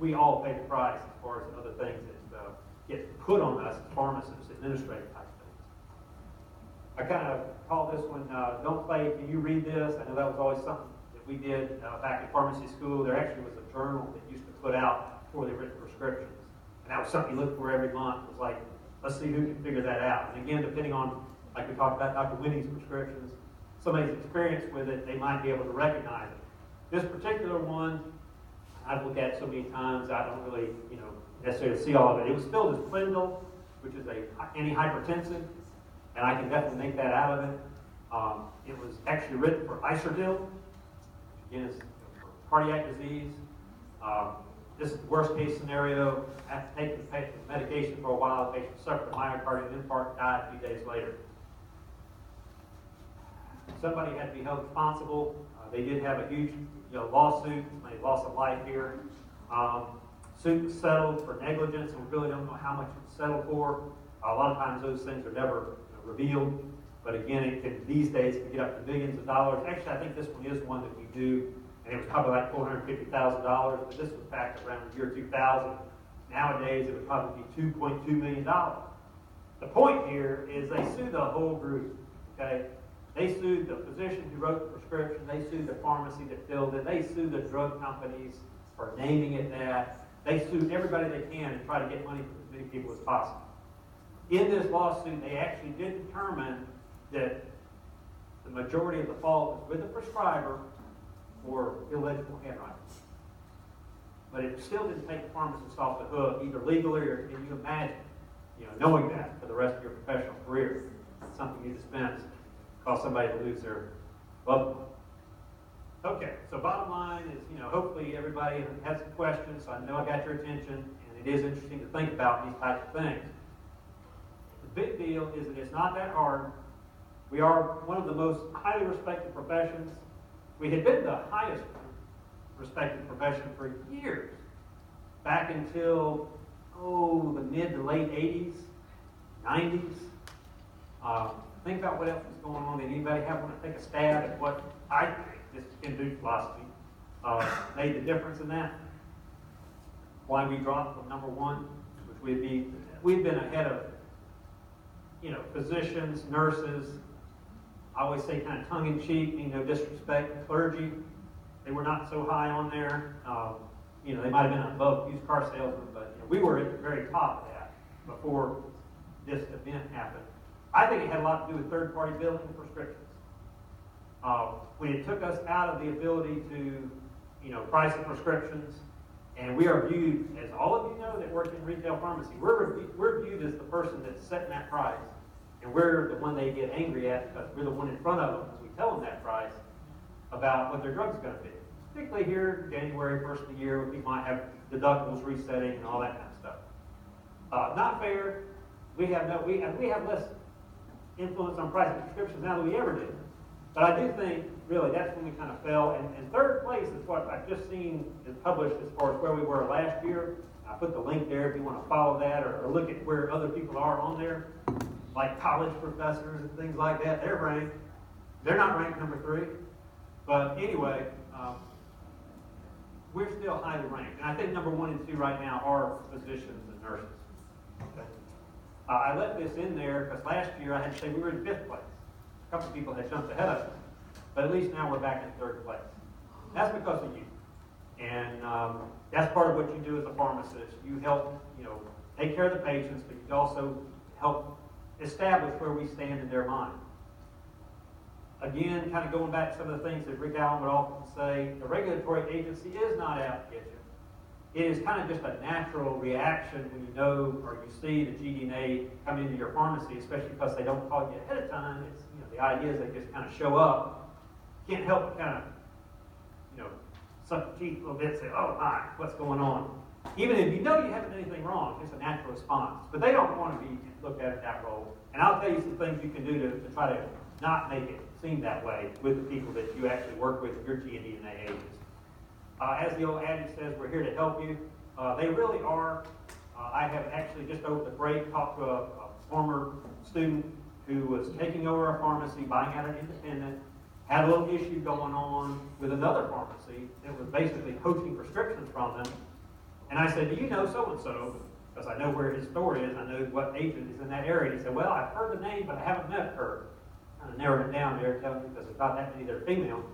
we all pay the price as far as other things that get put on us as pharmacists, administrative type things. I kind of call this one, don't play, can you read this? I know that was always something that we did back in pharmacy school. There actually was a journal that used to put out before they written prescriptions. And that was something you looked for every month. It was like, let's see who can figure that out. And again, depending on, like we talked about Dr. Winning's prescriptions, somebody's experience with it, they might be able to recognize it. This particular one, I've looked at it so many times, I don't really, necessarily see all of it. It was filled as Plendil, which is a antihypertensive, and I can definitely make that out of it. It was actually written for Iserdil, which again is for cardiac disease. This is the worst case scenario. After taking the medication for a while, the patient suffered a myocardial infarct, died a few days later. Somebody had to be held responsible. They did have a huge lawsuit, made loss of life here. Suit was settled for negligence, and we really don't know how much it's settled for. A lot of times those things are never revealed, but again, these days it can get up to millions of dollars. Actually, I think this one is one that we do, and it was probably like $450,000, but this was back around the year 2000. Nowadays, it would probably be $2.2 million. The point here is they sued the whole group, okay? They sued the physician who wrote the prescription. They sued the pharmacy that filled it. They sued the drug companies for naming it that. They sued everybody they can and try to get money from as many people as possible. In this lawsuit, they actually did determine that the majority of the fault was with the prescriber for illegible handwriting. But it still didn't take the pharmacist off the hook, either legally or can you imagine, knowing that for the rest of your professional career. It's something you dispense, cause somebody to lose their loved one. Okay, so bottom line is, hopefully everybody has some questions. So I know I got your attention, and it is interesting to think about these types of things. The big deal is that it's not that hard. We are one of the most highly respected professions. We had been the highest respected profession for years, back until, the mid to late 80s, 90s. Think about what else was going on. Did anybody want to take a stab at what I think this Hindu philosophy made the difference in that? Why we dropped from number one, which we've been ahead of, physicians, nurses. I always say kind of tongue-in-cheek, no disrespect, clergy. They were not so high on there. They might have been above used car salesmen, but we were at the very top of that before this event happened. I think it had a lot to do with third-party billing and prescriptions. When it took us out of the ability to, price the prescriptions, and we are viewed, as all of you know that work in retail pharmacy, we're viewed as the person that's setting that price, and we're the one they get angry at because we're the one in front of them as we tell them that price about what their drug's going to be. Particularly here, January, first of the year, we might have deductibles resetting and all that kind of stuff. Not fair. We have less influence on pricing prescriptions now than we ever did. But I do think, really, that's when we kind of fell. And third place is what I've just seen is published as far as where we were last year. I put the link there if you want to follow that or look at where other people are on there, like college professors and things like that. They're ranked. They're not ranked number 3. But anyway, we're still highly ranked. And I think number 1 and 2 right now are physicians and nurses. Okay. I left this in there because last year I had to say we were in 5th place. A couple of people had jumped ahead of us. But at least now we're back in 3rd place. That's because of you. And that's part of what you do as a pharmacist. You help, take care of the patients, but you also help establish where we stand in their mind. Again, kind of going back to some of the things that Rick Allen would often say, the regulatory agency is not out to get you. It is kind of just a natural reaction when you know or you see the GDNA come into your pharmacy, especially because they don't call you ahead of time. It's, the idea is they just kind of show up. Can't help but kind of, suck the teeth a little bit and say, oh my, what's going on? Even if you know you haven't done anything wrong, it's a natural response. But they don't want to be looked at that role. And I'll tell you some things you can do to try to not make it seem that way with the people that you actually work with, your GDNA agents. As the old adage says, we're here to help you. They really are. I have actually just over the break talked to a former student who was taking over a pharmacy, buying out an independent, had a little issue going on with another pharmacy that was basically poaching prescriptions from them. And I said, do you know so-and-so? Because I know where his store is. I know what agent is in that area. And he said, well, I've heard the name, but I haven't met her. Kind of narrowed it down there, telling me because there's not that many that are female.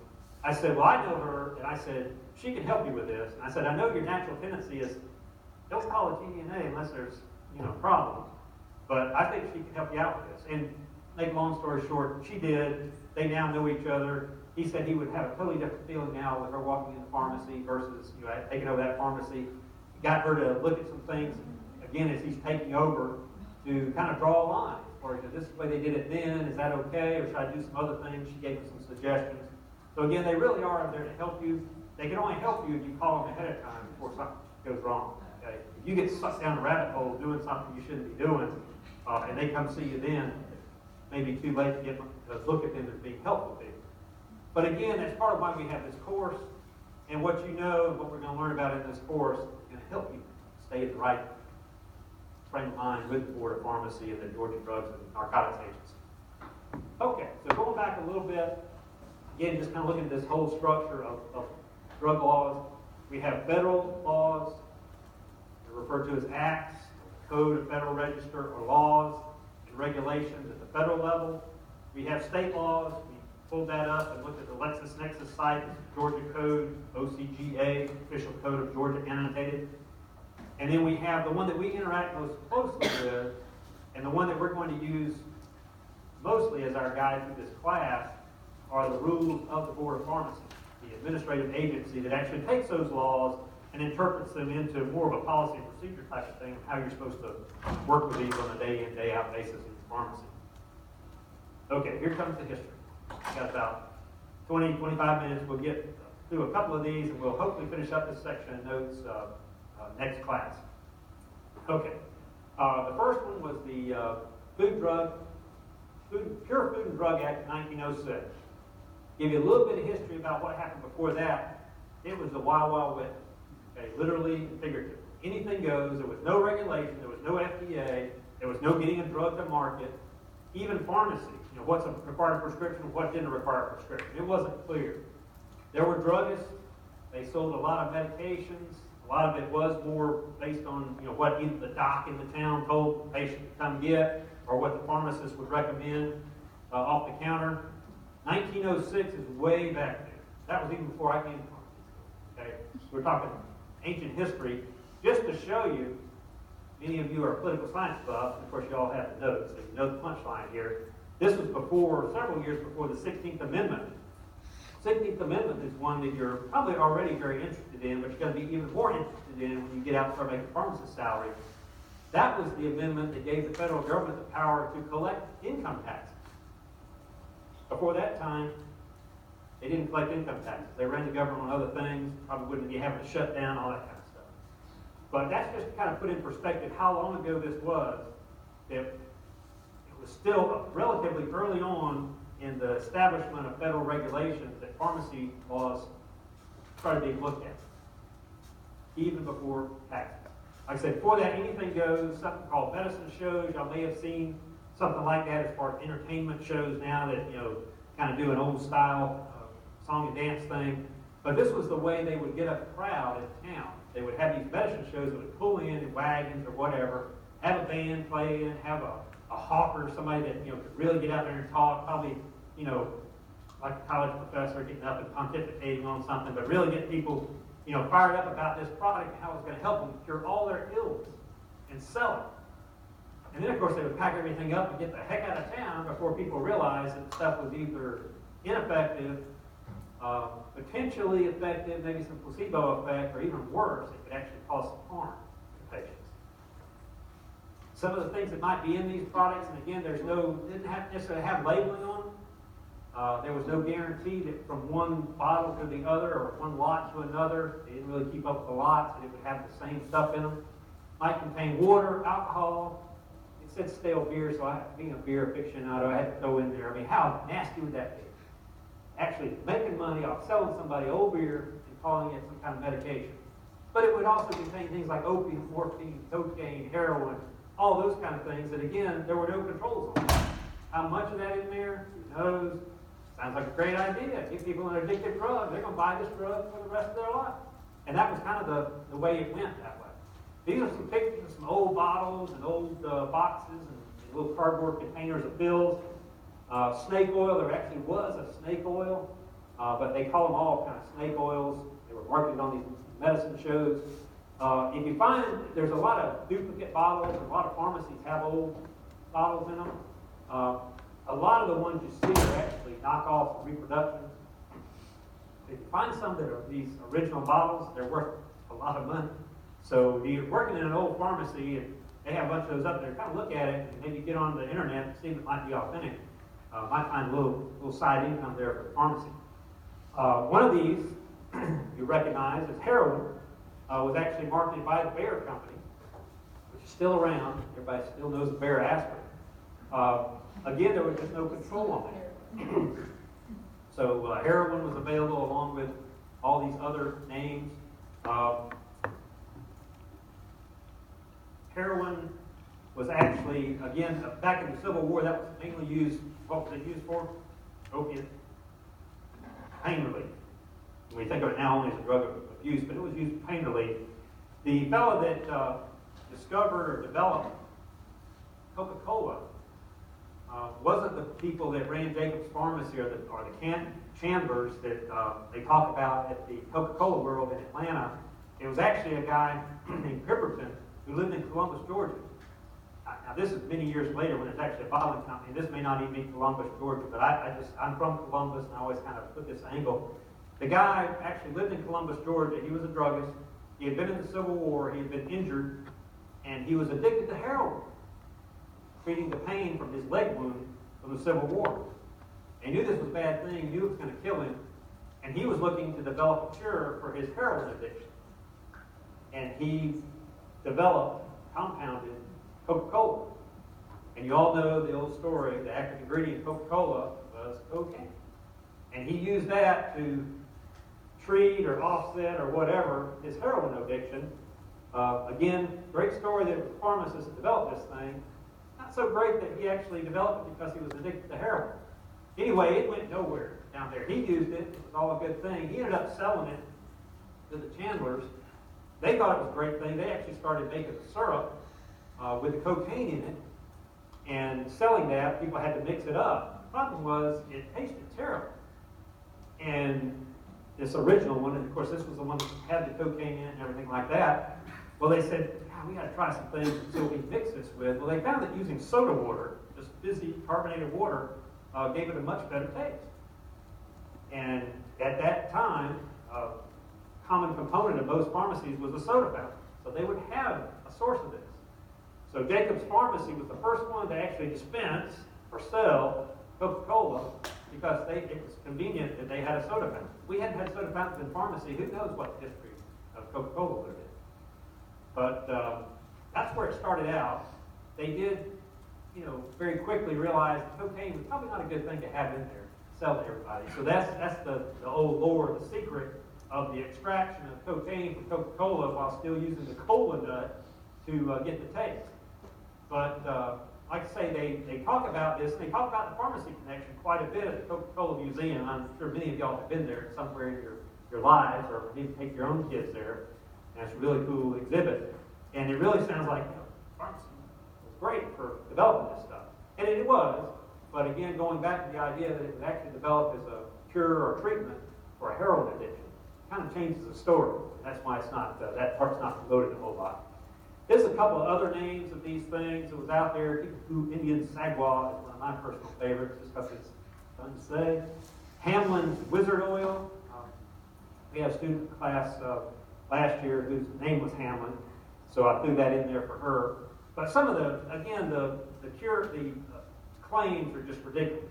I said, well, I know her, and I said, she can help you with this. And I said, I know your natural tendency is, don't call it GDNA unless there's, problems. But I think she can help you out with this. And make a long story short, she did. They now know each other. he said he would have a totally different feeling now with her walking in the pharmacy versus, taking over that pharmacy. He got her to look at some things, again, as he's taking over, to kind of draw a line. Or this is the way they did it then, is that okay? Or should I do some other things? She gave me some suggestions. So again, they really are there to help you. They can only help you if you call them ahead of time before something goes wrong. Okay? If you get sucked down a rabbit hole doing something you shouldn't be doing, and they come see you then, it may be too late to get to look at them as being helpful to you. But again, that's part of why we have this course. And what you know and what we're going to learn about in this course is going to help you stay in the right frame of mind with the Board of Pharmacy and the Georgia Drugs and Narcotics Agency. Okay, so going back a little bit, again, just kind of looking at this whole structure of drug laws. We have federal laws, they're referred to as acts, Code of Federal Register, or laws and regulations at the federal level. We have state laws. We pulled that up and looked at the LexisNexis site, Georgia Code, OCGA, Official Code of Georgia Annotated. And then we have the one that we interact most closely with, and the one that we're going to use mostly as our guide through this class, are the rules of the Board of Pharmacy, the administrative agency that actually takes those laws and interprets them into more of a policy and procedure type of thing of how you're supposed to work with these on a day-in, day-out basis in the pharmacy. Okay, here comes the history. We've got about 20, 25 minutes. We'll get through a couple of these, and we'll hopefully finish up this section of notes next class. Okay, the first one was the Pure Food and Drug Act of 1906. Give you a little bit of history about what happened before that. It was the Wild Wild West. Okay, literally and figuratively. Anything goes. There was no regulation. There was no FDA. There was no getting a drug to market. Even pharmacy, what's a required prescription, what didn't require a prescription. It wasn't clear. There were druggists. They sold a lot of medications. A lot of it was more based on what either the doc in the town told the patient to come get, or what the pharmacist would recommend off the counter. 1906 is way back there. That was even before I came to pharmacy. Okay, we're talking ancient history, just to show you. Many of you are political science buffs, and of course you all have the notes, so you know the punchline here. This was several years before the 16th Amendment. 16th Amendment is one that you're probably already very interested in, but you're going to be even more interested in when you get out and start making pharmacist salary. That was the amendment that gave the federal government the power to collect income taxes. Before that time, they didn't collect income taxes. They ran the government on other things, probably wouldn't be having to shut down, all that kind of stuff. But that's just to kind of put in perspective how long ago this was. It was still relatively early on in the establishment of federal regulations that pharmacy laws started being looked at, even before taxes. Like I said, before that, anything goes, something called medicine shows. Y'all may have seen something like that as far as entertainment shows now that, kind of do an old style song and dance thing. But this was the way they would get a crowd in town. They would have these medicine shows that would pull in wagons or whatever, have a band play in, have a hawker, somebody that, could really get out there and talk, probably, like a college professor getting up and pontificating on something, but really get people, fired up about this product and how it's going to help them cure all their ills and sell it. And then, of course, they would pack everything up and get the heck out of town before people realized that stuff was either ineffective, potentially effective, maybe some placebo effect, or even worse, it could actually cause some harm to patients. Some of the things that might be in these products, and again, didn't have necessarily have labeling on them. There was no guarantee that from one bottle to the other or one lot to another, they didn't really keep up with the lots, and it would have the same stuff in them. Might contain water, alcohol. It said stale beer, so being a beer aficionado, I had to throw in there. I mean, how nasty would that be? Actually making money off selling somebody old beer and calling it some kind of medication. But it would also contain things like opium, morphine, cocaine, heroin, all those kind of things that, again, there were no controls on. How much of that in there? Who knows? Sounds like a great idea. Give people an addictive drug. They're going to buy this drug for the rest of their life. And that was kind of the way it went that way. These are some pictures of some old bottles and old boxes and little cardboard containers of pills. Snake oil, there actually was a snake oil, but they call them all kind of snake oils. They were marketed on these medicine shows. If you find there's a lot of duplicate bottles, and a lot of pharmacies have old bottles in them. A lot of the ones you see are actually knockoff reproductions. if you find some that are these original bottles, they're worth a lot of money. So if you're working in an old pharmacy and they have a bunch of those up there, kind of look at it and maybe get on the internet and see if it might be authentic. Might find a little side income there for the pharmacy. One of these you recognize as heroin was actually marketed by the Bayer Company, which is still around. Everybody still knows the Bayer aspirin. Again, there was just no control on that. So heroin was available along with all these other names. Heroin was actually, again, back in the Civil War, that was mainly used, what was it used for? Opiate. Pain relief. We think of it now only as a drug of abuse, but it was used for pain relief. The fellow that discovered or developed Coca-Cola wasn't the people that ran Jacobs Pharmacy or the Chandlers that they talk about at the Coca-Cola World in Atlanta. It was actually a guy named Pipperton who lived in Columbus, Georgia. Now this is many years later when it's actually a bottling company. This may not even be Columbus, Georgia, but I'm from Columbus and I always kind of put this angle. The guy actually lived in Columbus, Georgia. He was a druggist. He had been in the Civil War. He had been injured, and he was addicted to heroin, treating the pain from his leg wound from the Civil War. He knew this was a bad thing. He knew it was going to kill him, and he was looking to develop a cure for his heroin addiction. And he developed, compounded Coca-Cola. And you all know the old story, the active ingredient in Coca-Cola was cocaine. And he used that to treat or offset or whatever his heroin addiction. Again, great story that it was a pharmacist that developed this thing. Not so great that he actually developed it because he was addicted to heroin. Anyway, it went nowhere down there. He used it. It was all a good thing. He ended up selling it to the Chandlers. They thought it was a great thing. They actually started making syrup with the cocaine in it and selling that. People had to mix it up. The problem was it tasted terrible. And this original one, and of course this was the one that had the cocaine in it and everything like that. Well, they said, God, we got to try some things and see what we mix this with. Well, they found that using soda water, just fizzy carbonated water, gave it a much better taste. And at that time, a common component of most pharmacies was a soda fountain. So they would have a source of this. So Jacobs Pharmacy was the first one to actually dispense or sell Coca-Cola because it was convenient that they had a soda fountain. We hadn't had soda fountains in pharmacy. Who knows what the history of Coca-Cola would have been. But that's where it started out. They did, very quickly realize cocaine was probably not a good thing to have in there, sell to everybody. So that's the old lore, the secret of the extraction of cocaine from Coca-Cola while still using the cola nut to get the taste. But like I say, they talk about this, and they talk about the pharmacy connection quite a bit at the Coca-Cola Museum. I'm sure many of y'all have been there somewhere in your lives, or maybe take your own kids there. And it's a really cool exhibit. And it really sounds like pharmacy was great for developing this stuff. And it was, but again, going back to the idea that it was actually developed as a cure or treatment for a heroin addiction, kind of changes the story. That's why it's not, that part's not promoted a whole lot. There's a couple of other names of these things that was out there. Kickapoo Indian Sagwa is one of my personal favorites, just because it's fun to say. Hamlin's Wizard Oil. We had a student in class last year whose name was Hamlin, so I threw that in there for her. But some of the claims are just ridiculous.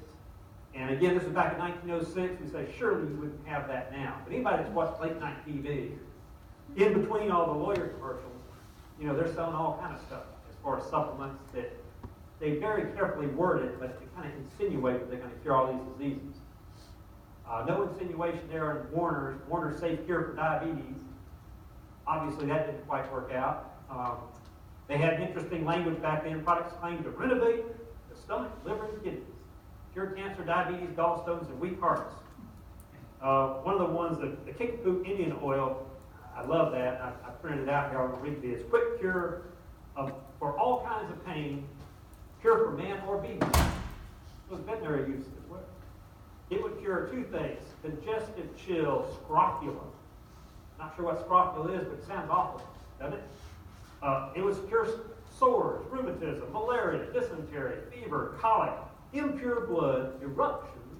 And again, this was back in 1906. We say, surely you wouldn't have that now. But anybody that's watched late night TV, in between all the lawyer commercials, they're selling all kind of stuff as far as supplements that they very carefully worded, but they kind of insinuate that they're going to cure all these diseases. No insinuation there on Warner's Safe Cure for Diabetes. Obviously, that didn't quite work out. They had interesting language back then. Products claimed to renovate the stomach, liver, and kidneys, cure cancer, diabetes, gallstones, and weak hearts. One of the ones, the Kickapoo Indian Oil, I love that. I printed it out here. I'll read this. Quick cure for all kinds of pain, cure for man or beast. It was veterinary use as well. It would cure toothache, congestive chill, scrofula. Not sure what scrofula is, but it sounds awful, doesn't it? It would cure sores, rheumatism, malaria, dysentery, fever, colic, impure blood, eruptions,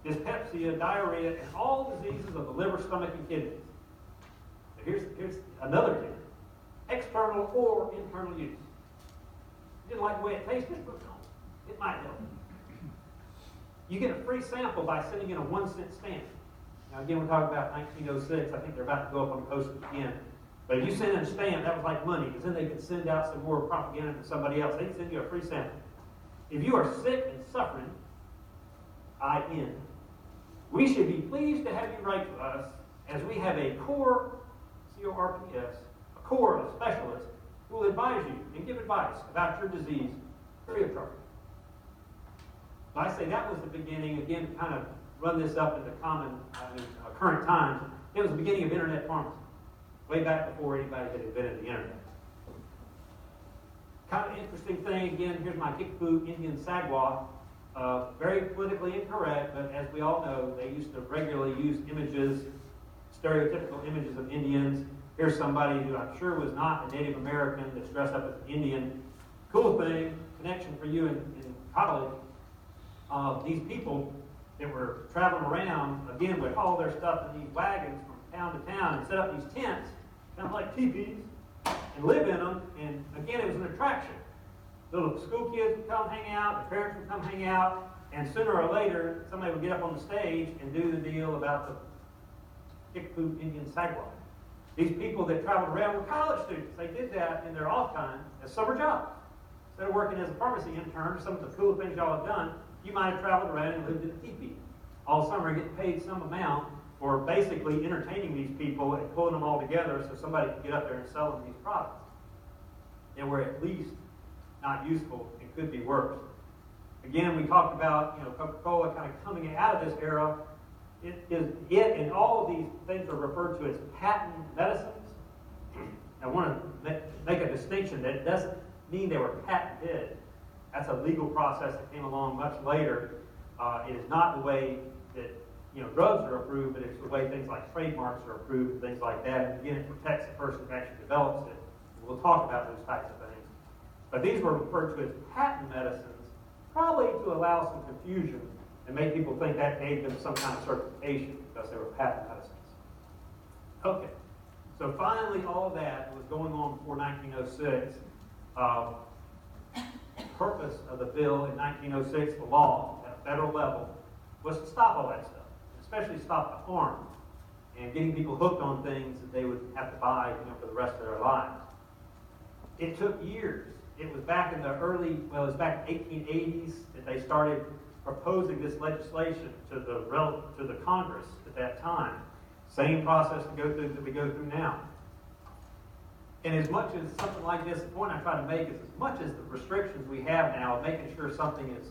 dyspepsia, diarrhea, and all diseases of the liver, stomach, and kidneys. Now here's another tip. External or internal use. You didn't like the way it tasted? Put it on. It might help. You get a free sample by sending in a 1-cent stamp. Now again, we're talking about 1906. I think they're about to go up on postage again. But if you send in a stamp, that was like money, because then they could send out some more propaganda to somebody else. They'd send you a free sample. If you are sick and suffering, IN, we should be pleased to have you write to us, as we have a core, C-O-R-P-S, a core of specialists who will advise you and give advice about your disease free of charge. So I say that was the beginning, again, to kind of run this up into current times. It was the beginning of internet pharmacy, way back before anybody had invented the internet. Kind of interesting thing, again, here's my Kickapoo Indian Sagwa. Very politically incorrect, but as we all know, they used to regularly use images, stereotypical images of Indians. Here's somebody who I'm sure was not a Native American that's dressed up as an Indian. Cool thing, connection for you in college. These people that were traveling around, again, would haul their stuff in these wagons from town to town and set up these tents, kind of like teepees, and live in them. And again, it was an attraction. Little school kids would come hang out, their parents would come hang out, and sooner or later, somebody would get up on the stage and do the deal about the Kickapoo Indian Sagwa. These people that traveled around were college students. They did that in their off time as summer jobs. Instead of working as a pharmacy intern, some of the cool things y'all have done, you might have traveled around and lived in a teepee all summer, getting paid some amount for basically entertaining these people and pulling them all together so somebody could get up there and sell them these products. They were at least not useful and could be worse. Again, we talked about Coca-Cola kind of coming out of this era. It and all of these things are referred to as patent medicines. I want to make a distinction that it doesn't mean they were patented. That's a legal process that came along much later. It is not the way that drugs are approved, but it's the way things like trademarks are approved and things like that. And again, it protects the person who actually develops it. And we'll talk about those types of things. But these were referred to as patent medicines, probably to allow some confusion and make people think that gave them some kind of certification because they were patent medicines. Okay, so finally all of that was going on before 1906. The purpose of the bill in 1906, the law at a federal level, was to stop all that stuff, especially stop the harm and getting people hooked on things that they would have to buy for the rest of their lives. It took years. It was back in the back in the 1880s that they started proposing this legislation to the Congress at that time. Same process that we go through now. And as much as something like this, the point I try to make is as much as the restrictions we have now of making sure something is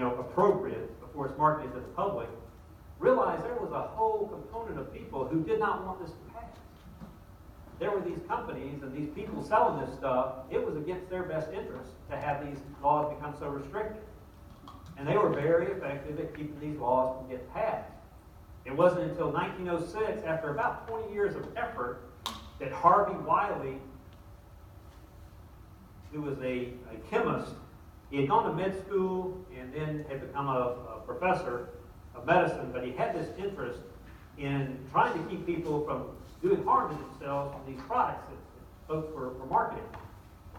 appropriate before it's marketed to the public, realize there was a whole component of people who did not want this to pass. There were these companies and these people selling this stuff. It was against their best interest to have these laws become so restricted. And they were very effective at keeping these laws from getting passed. It wasn't until 1906, after about 20 years of effort, that Harvey Wiley, who was a chemist, he had gone to med school and then had become a professor of medicine, but he had this interest in trying to keep people from doing harm to themselves from these products that folks were marketing.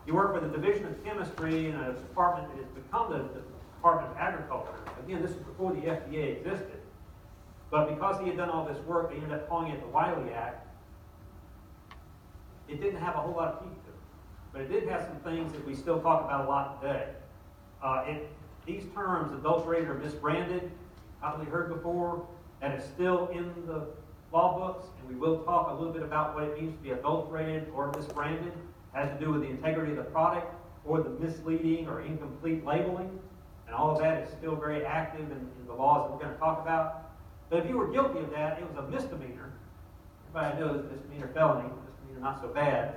He worked for the Division of Chemistry in a department that has become the Department of Agriculture. Again, this was before the FDA existed. But because he had done all this work, they ended up calling it the Wiley Act. It didn't have a whole lot of teeth to it, but it did have some things that we still talk about a lot today. These terms, adulterated or misbranded, probably heard before, that is still in the law books, and we will talk a little bit about what it means to be adulterated or misbranded. It has to do with the integrity of the product or the misleading or incomplete labeling, and all of that is still very active in the laws that we're going to talk about. But if you were guilty of that, it was a misdemeanor. Everybody knows misdemeanor felony. Not so bad,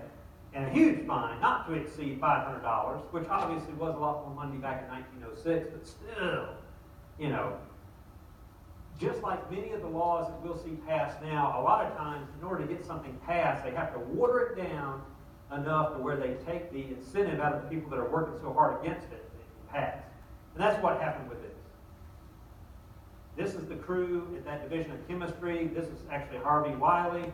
and a huge fine, not to exceed $500, which obviously was a lot more money back in 1906, but still, just like many of the laws that we'll see passed now, a lot of times in order to get something passed, they have to water it down enough to where they take the incentive out of the people that are working so hard against it to pass. And that's what happened with this. This is the crew at that division of chemistry. This is actually Harvey Wiley.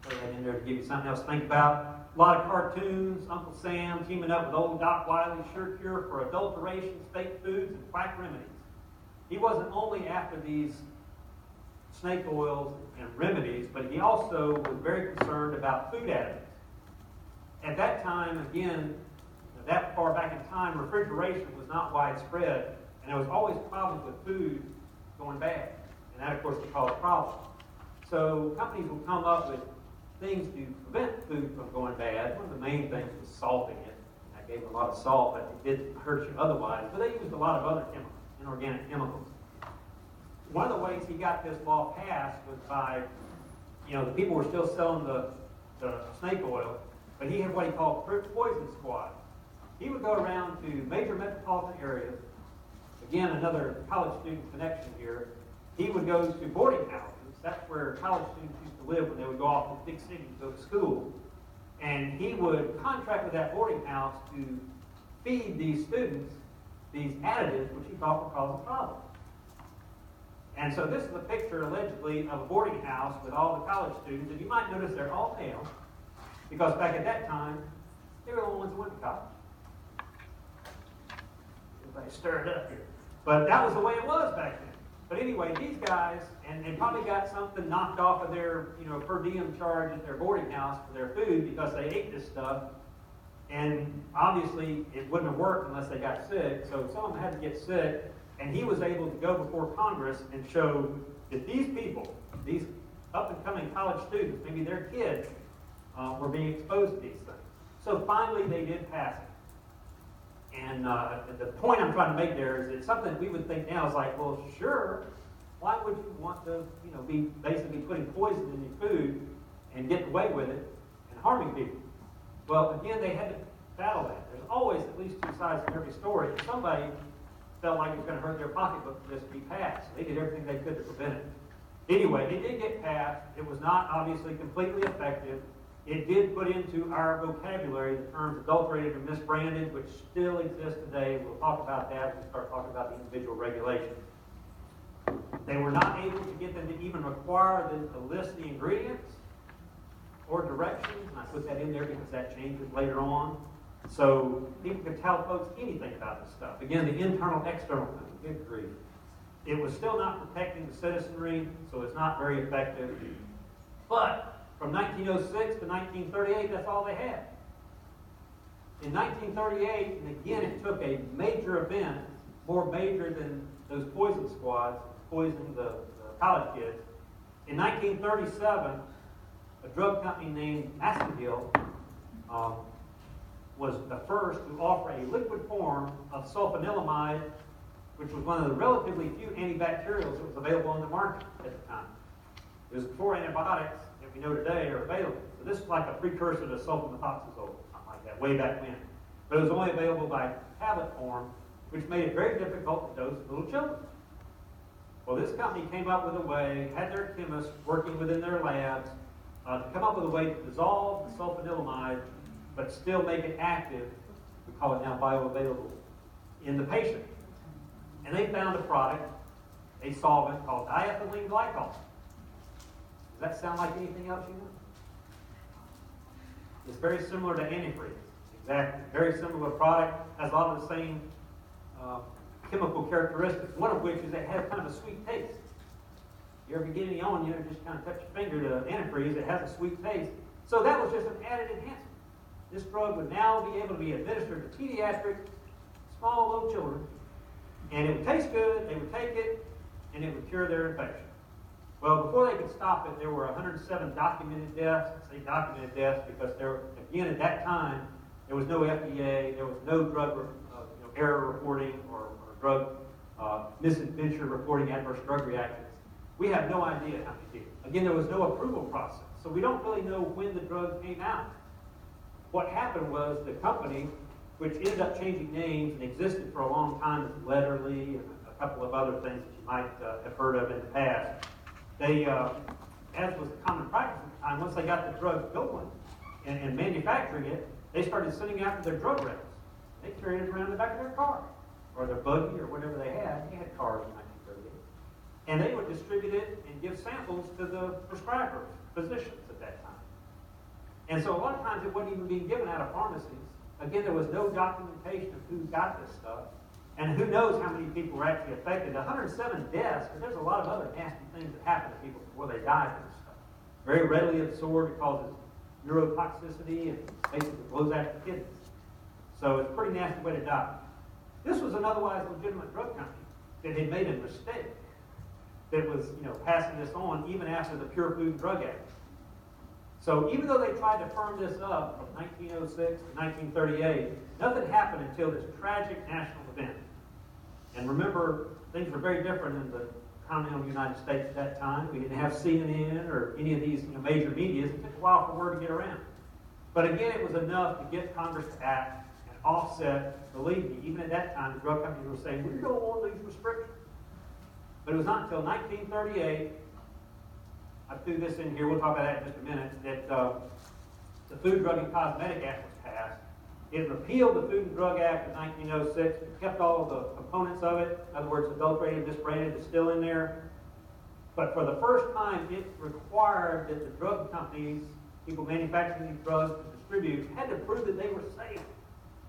Throw that in there to give you something else to think about. A lot of cartoons, Uncle Sam teaming up with old Doc Wiley, sure cure for adulterations, fake foods, and quack remedies. He wasn't only after these snake oils and remedies, but he also was very concerned about food additives. At that time, again, that far back in time, refrigeration was not widespread, and there was always problems with food going bad. And that, of course, would cause problems. So companies will come up with things to prevent food from going bad. One of the main things was salting it. I gave a lot of salt, but it didn't hurt you otherwise. But they used a lot of other chemicals, inorganic chemicals. One of the ways he got this law passed was by, the people were still selling the snake oil, but he had what he called poison squads. He would go around to major metropolitan areas. Again, another college student connection here. He would go to boarding houses. That's where college students used to live when they would go off to the big cities to go to school. And he would contract with that boarding house to feed these students these additives, which he thought would cause a problem. And so this is a picture, allegedly, of a boarding house with all the college students. And you might notice they're all male, because back at that time, they were the only ones who went to college. Everybody stirred up here. But that was the way it was back then. But anyway, these guys, and they probably got something knocked off of their, per diem charge at their boarding house for their food because they ate this stuff. And obviously, it wouldn't have worked unless they got sick. So some of them had to get sick. And he was able to go before Congress and show that these people, these up-and-coming college students, maybe their kids, were being exposed to these things. So finally, they did pass it. And the point I'm trying to make there is it's something we would think now is like, well, sure, why would you want to, be basically putting poison in your food and getting away with it and harming people? Well, again, they had to battle that. There's always at least two sides to every story. Somebody felt like it was going to hurt their pocketbook for this to be passed. They did everything they could to prevent it. Anyway, it did get passed. It was not obviously completely effective. It did put into our vocabulary the terms adulterated and misbranded, which still exist today. We'll talk about that when we start talking about the individual regulations. They were not able to get them to even require them to list the ingredients or directions, and I put that in there because that changes later on. So people could tell folks anything about this stuff. Again, the internal, external thing, good grief. It was still not protecting the citizenry, so it's not very effective. But from 1906 to 1938, that's all they had. In 1938, and again, it took a major event, more major than those poison squads, poisoning the college kids. In 1937, a drug company named Massengill was the first to offer a liquid form of sulfanilamide, which was one of the relatively few antibacterials that was available on the market at the time. It was before antibiotics that we know today are available. So this is like a precursor to sulfamethoxazole, something like that, way back when. But it was only available by tablet form, which made it very difficult to dose little children. Well, this company came up with a way, had their chemists working within their labs, to come up with a way to dissolve the sulfanilamide, but still make it active, we call it now bioavailable, in the patient. And they found a product, a solvent called diethylene glycol. Does that sound like anything else you know? It's very similar to antifreeze. Exactly. Very similar product, has a lot of the same chemical characteristics, one of which is it has kind of a sweet taste. You ever get any on you and just kind of touch your finger to antifreeze, it has a sweet taste. So that was just an added enhancement. This drug would now be able to be administered to pediatric, small little children, and it would taste good, they would take it, and it would cure their infection. Well, before they could stop it, there were 107 documented deaths. I say documented deaths because again, at that time, there was no FDA, there was no drug error reporting or drug misadventure reporting adverse drug reactions. We have no idea how many did. Again, there was no approval process, so we don't really know when the drug came out. What happened was the company, which ended up changing names and existed for a long time as Letterly and a couple of other things that you might have heard of in the past, they, as was common practice at the time, once they got the drug going and manufacturing it, they started sending out their drug reps. They carried it around in the back of their car or their buggy or whatever they had. They had cars in And they would distribute it and give samples to the prescribers, physicians at that time. And so a lot of times it wasn't even being given out of pharmacies. Again, there was no documentation of who got this stuff. And who knows how many people were actually affected. 107 deaths, but there's a lot of other nasty things that happen to people before they die from this stuff. Very readily absorbed, it causes neurotoxicity and basically blows out your kidneys. So it's a pretty nasty way to die. This was an otherwise legitimate drug company that had made a mistake that was, passing this on even after the Pure Food and Drug Act. So even though they tried to firm this up from 1906 to 1938, nothing happened until this tragic national event. And remember, things were very different in the continental United States at that time. We didn't have CNN or any of these major media. It took a while for word to get around. But again, it was enough to get Congress to act and offset. Believe me, even at that time, the drug companies were saying, we don't want these restrictions. But it was not until 1938, I threw this in here, we'll talk about that in just a minute, that the Food, Drug, and Cosmetic Act was passed. It repealed the Food and Drug Act of 1906. It kept all of the components of it. In other words, adulterated, misbranded is still in there. But for the first time, it required that the drug companies, people manufacturing these drugs to distribute, had to prove that they were safe.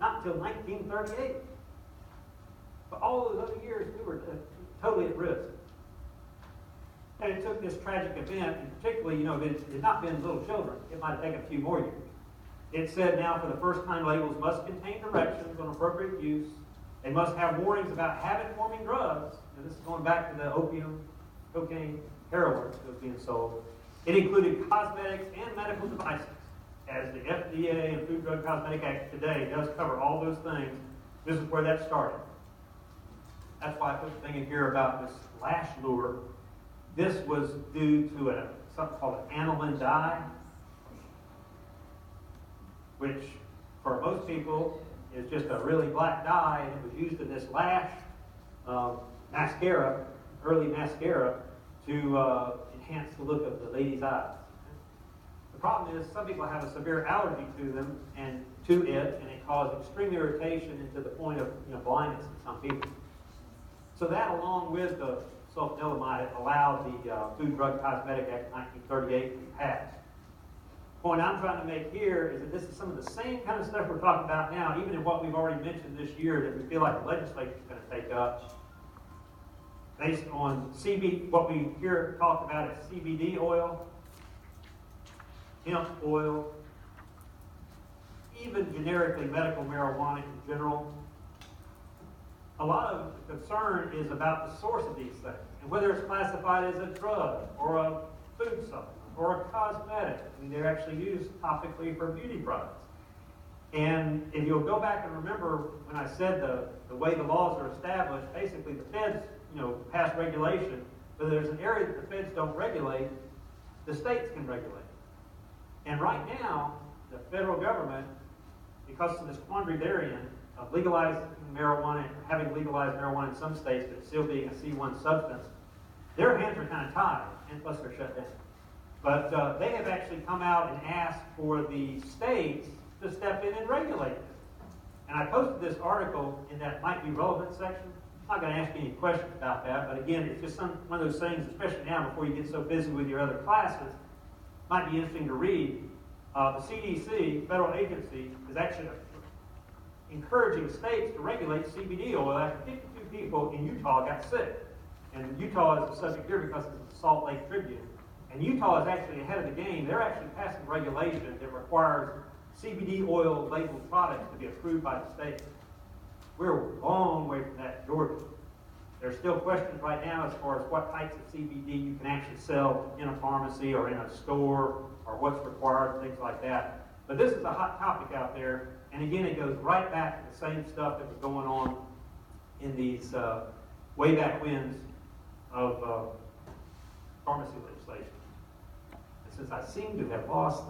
Not until 1938. But all those other years, we were totally at risk. And it took this tragic event, and particularly, it had not been little children. It might have taken a few more years. It said now for the first time labels must contain directions on appropriate use. They must have warnings about habit-forming drugs. And this is going back to the opium, cocaine, heroin that was being sold. It included cosmetics and medical devices, as the FDA and Food, Drug, Cosmetic Act today does cover all those things. This is where that started. That's why I put the thing in here about this lash lure. This was due to something called an aniline dye, which for most people is just a really black dye, and it was used in this lash mascara, early mascara, to enhance the look of the lady's eyes. The problem is some people have a severe allergy to them and to it, and it caused extreme irritation and to the point of blindness in some people. So that, along with the sulfanilamide, allowed the Food, Drug, Cosmetic Act of 1938 to be passed. The point I'm trying to make here is that this is some of the same kind of stuff we're talking about now, even in what we've already mentioned this year that we feel like the legislature is going to take up, based on what we hear talked about as CBD oil, hemp oil, even generically medical marijuana in general. A lot of the concern is about the source of these things and whether it's classified as a drug or a food supplement or a cosmetic. I mean, they're actually used topically for beauty products. And if you'll go back and remember when I said the way the laws are established, basically the feds, pass regulation, but there's an area that the feds don't regulate, the states can regulate. And right now, the federal government, because of this quandary they're in, of legalizing marijuana, having legalized marijuana in some states, but still being a C1 substance, their hands are kind of tied, and plus they're shut down. But they have actually come out and asked for the states to step in and regulate this. And I posted this article in that might be relevant section. I'm not going to ask you any questions about that, but again, it's just one of those things, especially now before you get so busy with your other classes, might be interesting to read. The CDC, federal agency, is actually encouraging states to regulate CBD oil after 52 people in Utah got sick. And Utah is the subject here because it's the Salt Lake Tribune. And Utah is actually ahead of the game. They're actually passing regulation that requires CBD oil labeled products to be approved by the state. We're a long way from that in Georgia. There's still questions right now as far as what types of CBD you can actually sell in a pharmacy or in a store or what's required, things like that. But this is a hot topic out there. And again, it goes right back to the same stuff that was going on in these way back wins of pharmacy legislation. And since I seem to have lost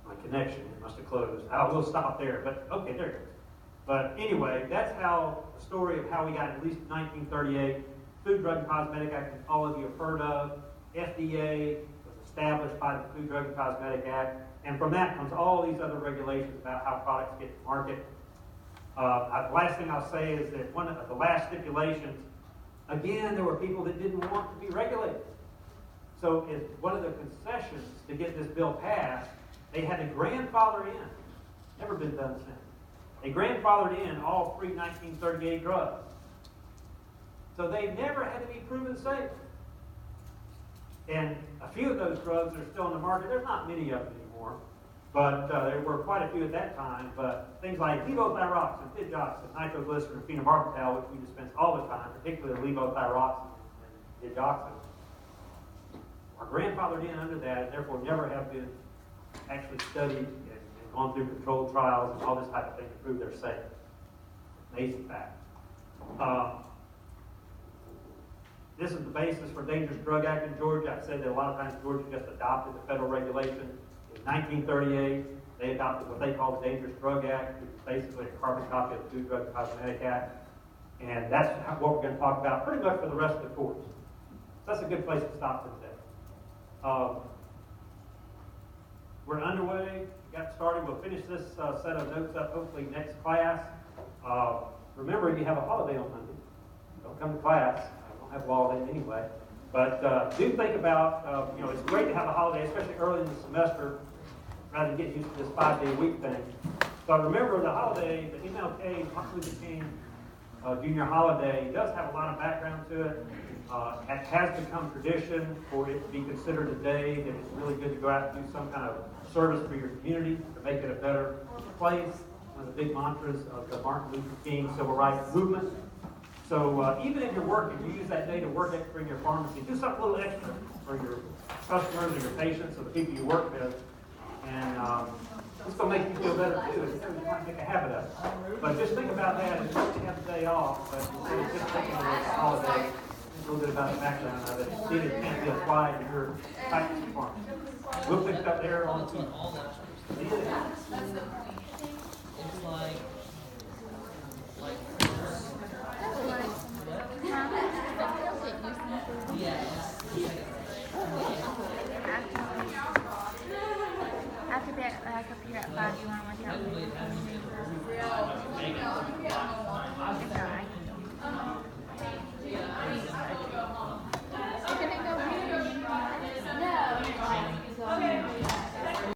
my connection, it must have closed. I will stop there, but okay, there it goes. But anyway, that's how the story of how we got at least 1938 Food, Drug, and Cosmetic Act, all of you have heard of. FDA was established by the Food, Drug, and Cosmetic Act. And from that comes all these other regulations about how products get to market. The last thing I'll say is that one of the last stipulations, again, there were people that didn't want to be regulated. So as one of the concessions to get this bill passed, they had to grandfather in. Never been done since. They grandfathered in all free 1938 drugs. So they never had to be proven safe. And a few of those drugs are still in the market. There's not many of them anymore, but there were quite a few at that time. But things like levothyroxine, digoxin, nitroglycerin, phenobarbital, which we dispense all the time, particularly levothyroxine and digoxin, are grandfathered in under that, and therefore never have been actually studied and gone through controlled trials and all this type of thing to prove they're safe. Amazing fact. This is the basis for Dangerous Drug Act in Georgia. I said that a lot of times Georgia just adopted the federal regulation. In 1938, they adopted what they call the Dangerous Drug Act, which is basically a carbon copy of the Food, Drug, and Cosmetic Act. And that's what we're going to talk about pretty much for the rest of the course. So that's a good place to stop for today. We're underway. We got started. We'll finish this set of notes up hopefully next class. Remember, you have a holiday on Monday. Don't come to class. I don't have a holiday anyway. But do think about, it's great to have a holiday, especially early in the semester, rather than getting used to this 5-day-a-week thing. So remember, the holiday, the MLK, Martin Luther King Junior holiday, does have a lot of background to it. It has become tradition for it to be considered a day that it's really good to go out and do some kind of service for your community to make it a better place. One of the big mantras of the Martin Luther King Civil Rights Movement. So even if you're working, you use that day to work extra in your pharmacy. Do something a little extra for your customers and your patients or the people you work with. And it's going to make you feel better too. You might make a habit of it. But just think about that. It's nice to have the day off, but instead of just thinking of it as a holiday, a little bit about the background of it. See that it can't be applied to your practice department. We'll pick it up there on Tuesday. It's like After that, up here at 5, you want to work out?